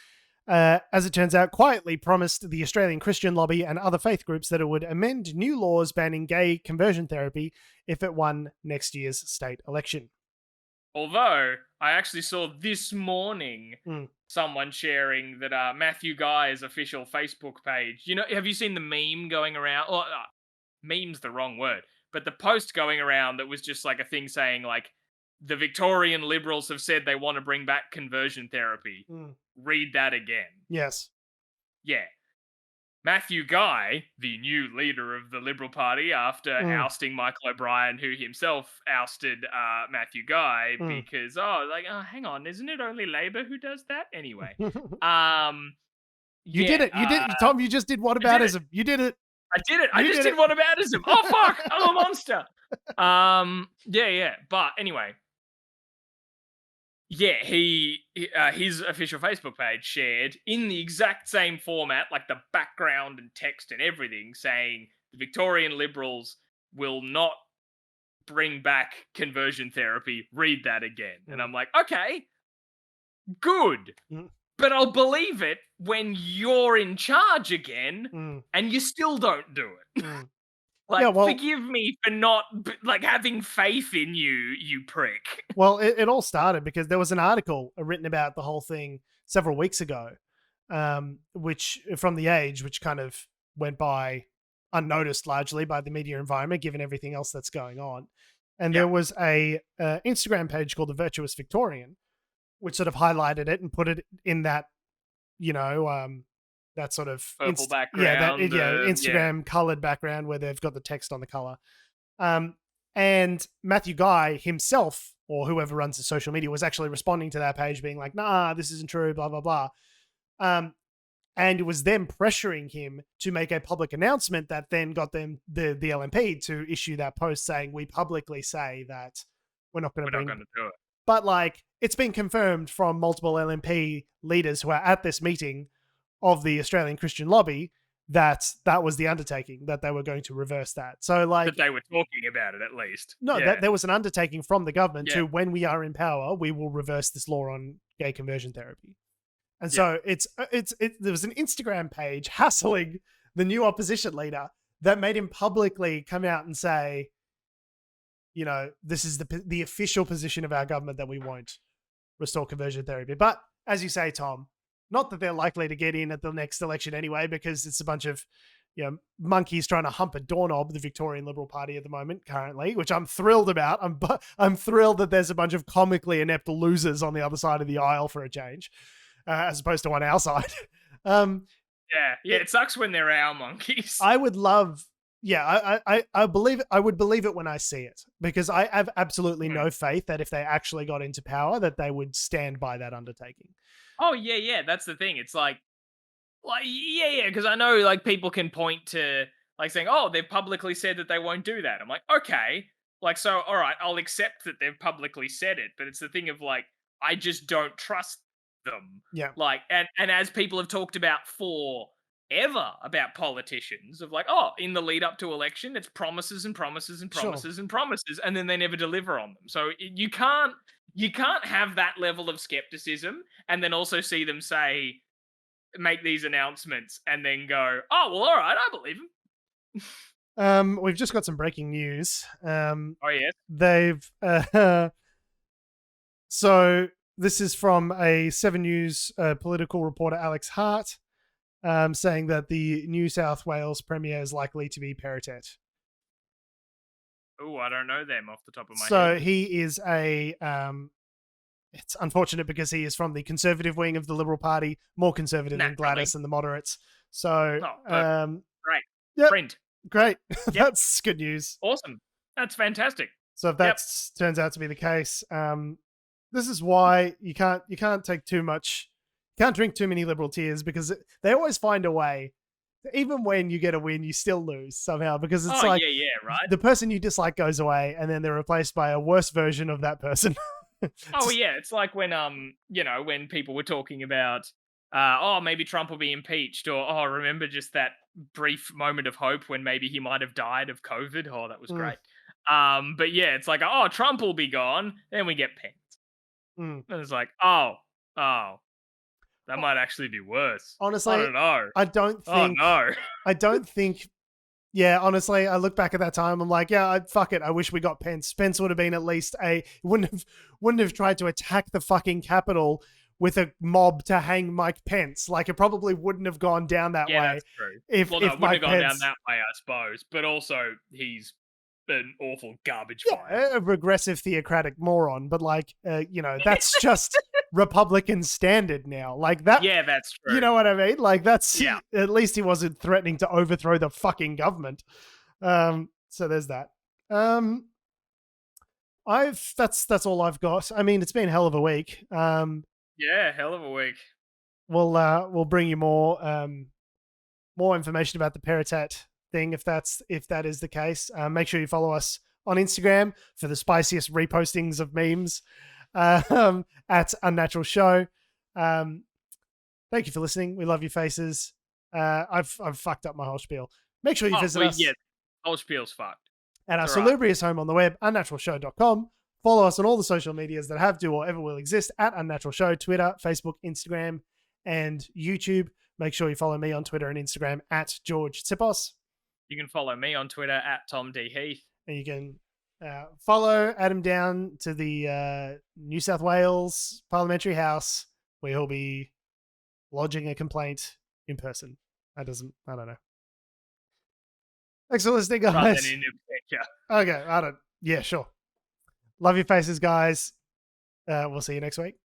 as it turns out, quietly promised the Australian Christian lobby and other faith groups that it would amend new laws banning gay conversion therapy if it won next year's state election. Although, I actually saw this morning someone sharing that Matthew Guy's official Facebook page, have you seen the meme going around? Or, meme's the wrong word, but the post going around that was just like a thing saying, like, the Victorian Liberals have said they want to bring back conversion therapy. Read that again. Yes. Yeah. Matthew Guy, the new leader of the Liberal Party after ousting Michael O'Brien, who himself ousted Matthew Guy because, hang on, isn't it only Labour who does that? Anyway. You did it. You did, Tom, you just did whataboutism. You did it. I did it. I just did whataboutism. Oh, fuck. I'm a monster. Yeah. But anyway. Yeah, his official Facebook page shared in the exact same format, like the background and text and everything, saying the Victorian Liberals will not bring back conversion therapy. Read that again. And I'm like, okay, good. But I'll believe it when you're in charge again and you still don't do it. Forgive me for not having faith in you, you prick. Well, it all started because there was an article written about the whole thing several weeks ago, which from The Age, which kind of went by unnoticed largely by the media environment, given everything else that's going on. And there was a Instagram page called The Virtuous Victorian, which sort of highlighted it and put it in that, that sort of purple background. Instagram colored background where they've got the text on the color. And Matthew Guy himself, or whoever runs the social media, was actually responding to that page being like, nah, this isn't true, blah, blah, blah. And it was them pressuring him to make a public announcement that then got them, the LNP, to issue that post saying, we publicly say that we're not going to do it. But it's been confirmed from multiple LNP leaders who are at this meeting of the Australian Christian Lobby that was the undertaking, that they were going to reverse that. So that they were talking about it at least. No, that there was an undertaking from the government to, when we are in power, we will reverse this law on gay conversion therapy. And so there was an Instagram page hassling the new opposition leader that made him publicly come out and say, this is the official position of our government that we won't restore conversion therapy. But as you say, Tom, not that they're likely to get in at the next election anyway, because it's a bunch of monkeys trying to hump a doorknob, the Victorian Liberal Party at the moment currently, which I'm thrilled about. I'm thrilled that there's a bunch of comically inept losers on the other side of the aisle for a change, as opposed to on our side. It sucks when they're our monkeys. I would love... I believe it. I would believe it when I see it, because I have absolutely no faith that if they actually got into power, that they would stand by that undertaking. Oh yeah. That's the thing. It's because I know people can point to saying, oh, they've publicly said that they won't do that. I'm like, okay, so all right, I'll accept that they've publicly said it, but it's the thing of I just don't trust them. Yeah. And as people have talked about forever about politicians of in the lead up to election, it's promises and promises and promises and promises, and then they never deliver on them. So you can't have that level of skepticism and then also see them make these announcements and then go, oh, well, all right, I believe them. We've just got some breaking news. Oh, yes. They've, so this is from a 7 News political reporter, Alex Hart, saying that the New South Wales Premier is likely to be Perrottet. Oh, I don't know them off the top of my head. So he is it's unfortunate because he is from the conservative wing of the Liberal Party, more conservative than Gladys and the moderates. So, great. Yep, Friend. Great. That's good news. Awesome. That's fantastic. So if that turns out to be the case, this is why you can't take too much, you can't drink too many Liberal tears, because they always find a way. Even when you get a win, you still lose somehow, because it's right. The person you dislike goes away and then they're replaced by a worse version of that person. It's like when when people were talking about maybe Trump will be impeached, or remember just that brief moment of hope when maybe he might have died of COVID. Oh, that was great. But it's Trump will be gone, then we get Pence. And it's that might actually be worse. Honestly, I don't know. I don't think. Oh no. I don't think. Yeah, honestly, I look back at that time. I'm like, fuck it. I wish we got Pence. Pence would have been at least wouldn't have tried to attack the fucking Capitol with a mob to hang Mike Pence. It probably wouldn't have gone down that way. That's true. If it wouldn't Mike have gone Pence... down that way, I suppose. But also, he's an awful garbage yeah, fire. a regressive theocratic moron, but like, that's just Republican standard now. Like that. Yeah, that's true. You know what I mean? Like that's, at least he wasn't threatening to overthrow the fucking government. So there's that. That's all I've got. I mean, it's been a hell of a week. Yeah, hell of a week. We'll bring you more information about the Peritat thing if that is the case. Make sure you follow us on Instagram for the spiciest repostings of memes at Unnatural Show. Thank you for listening. We love your faces. I've fucked up my whole spiel. Make sure you visit us. Yeah, whole spiel's fucked. At our salubrious home on the web, unnaturalshow.com. Follow us on all the social medias that have, do, or ever will exist at Unnatural Show, Twitter, Facebook, Instagram, and YouTube. Make sure you follow me on Twitter and Instagram at George Tsipos. You can follow me on Twitter at Tom D. Heath. And you can follow Adam down to the New South Wales Parliamentary House, where he'll be lodging a complaint in person. I don't know. Thanks for listening, guys. Okay, yeah, sure. Love your faces, guys. We'll see you next week.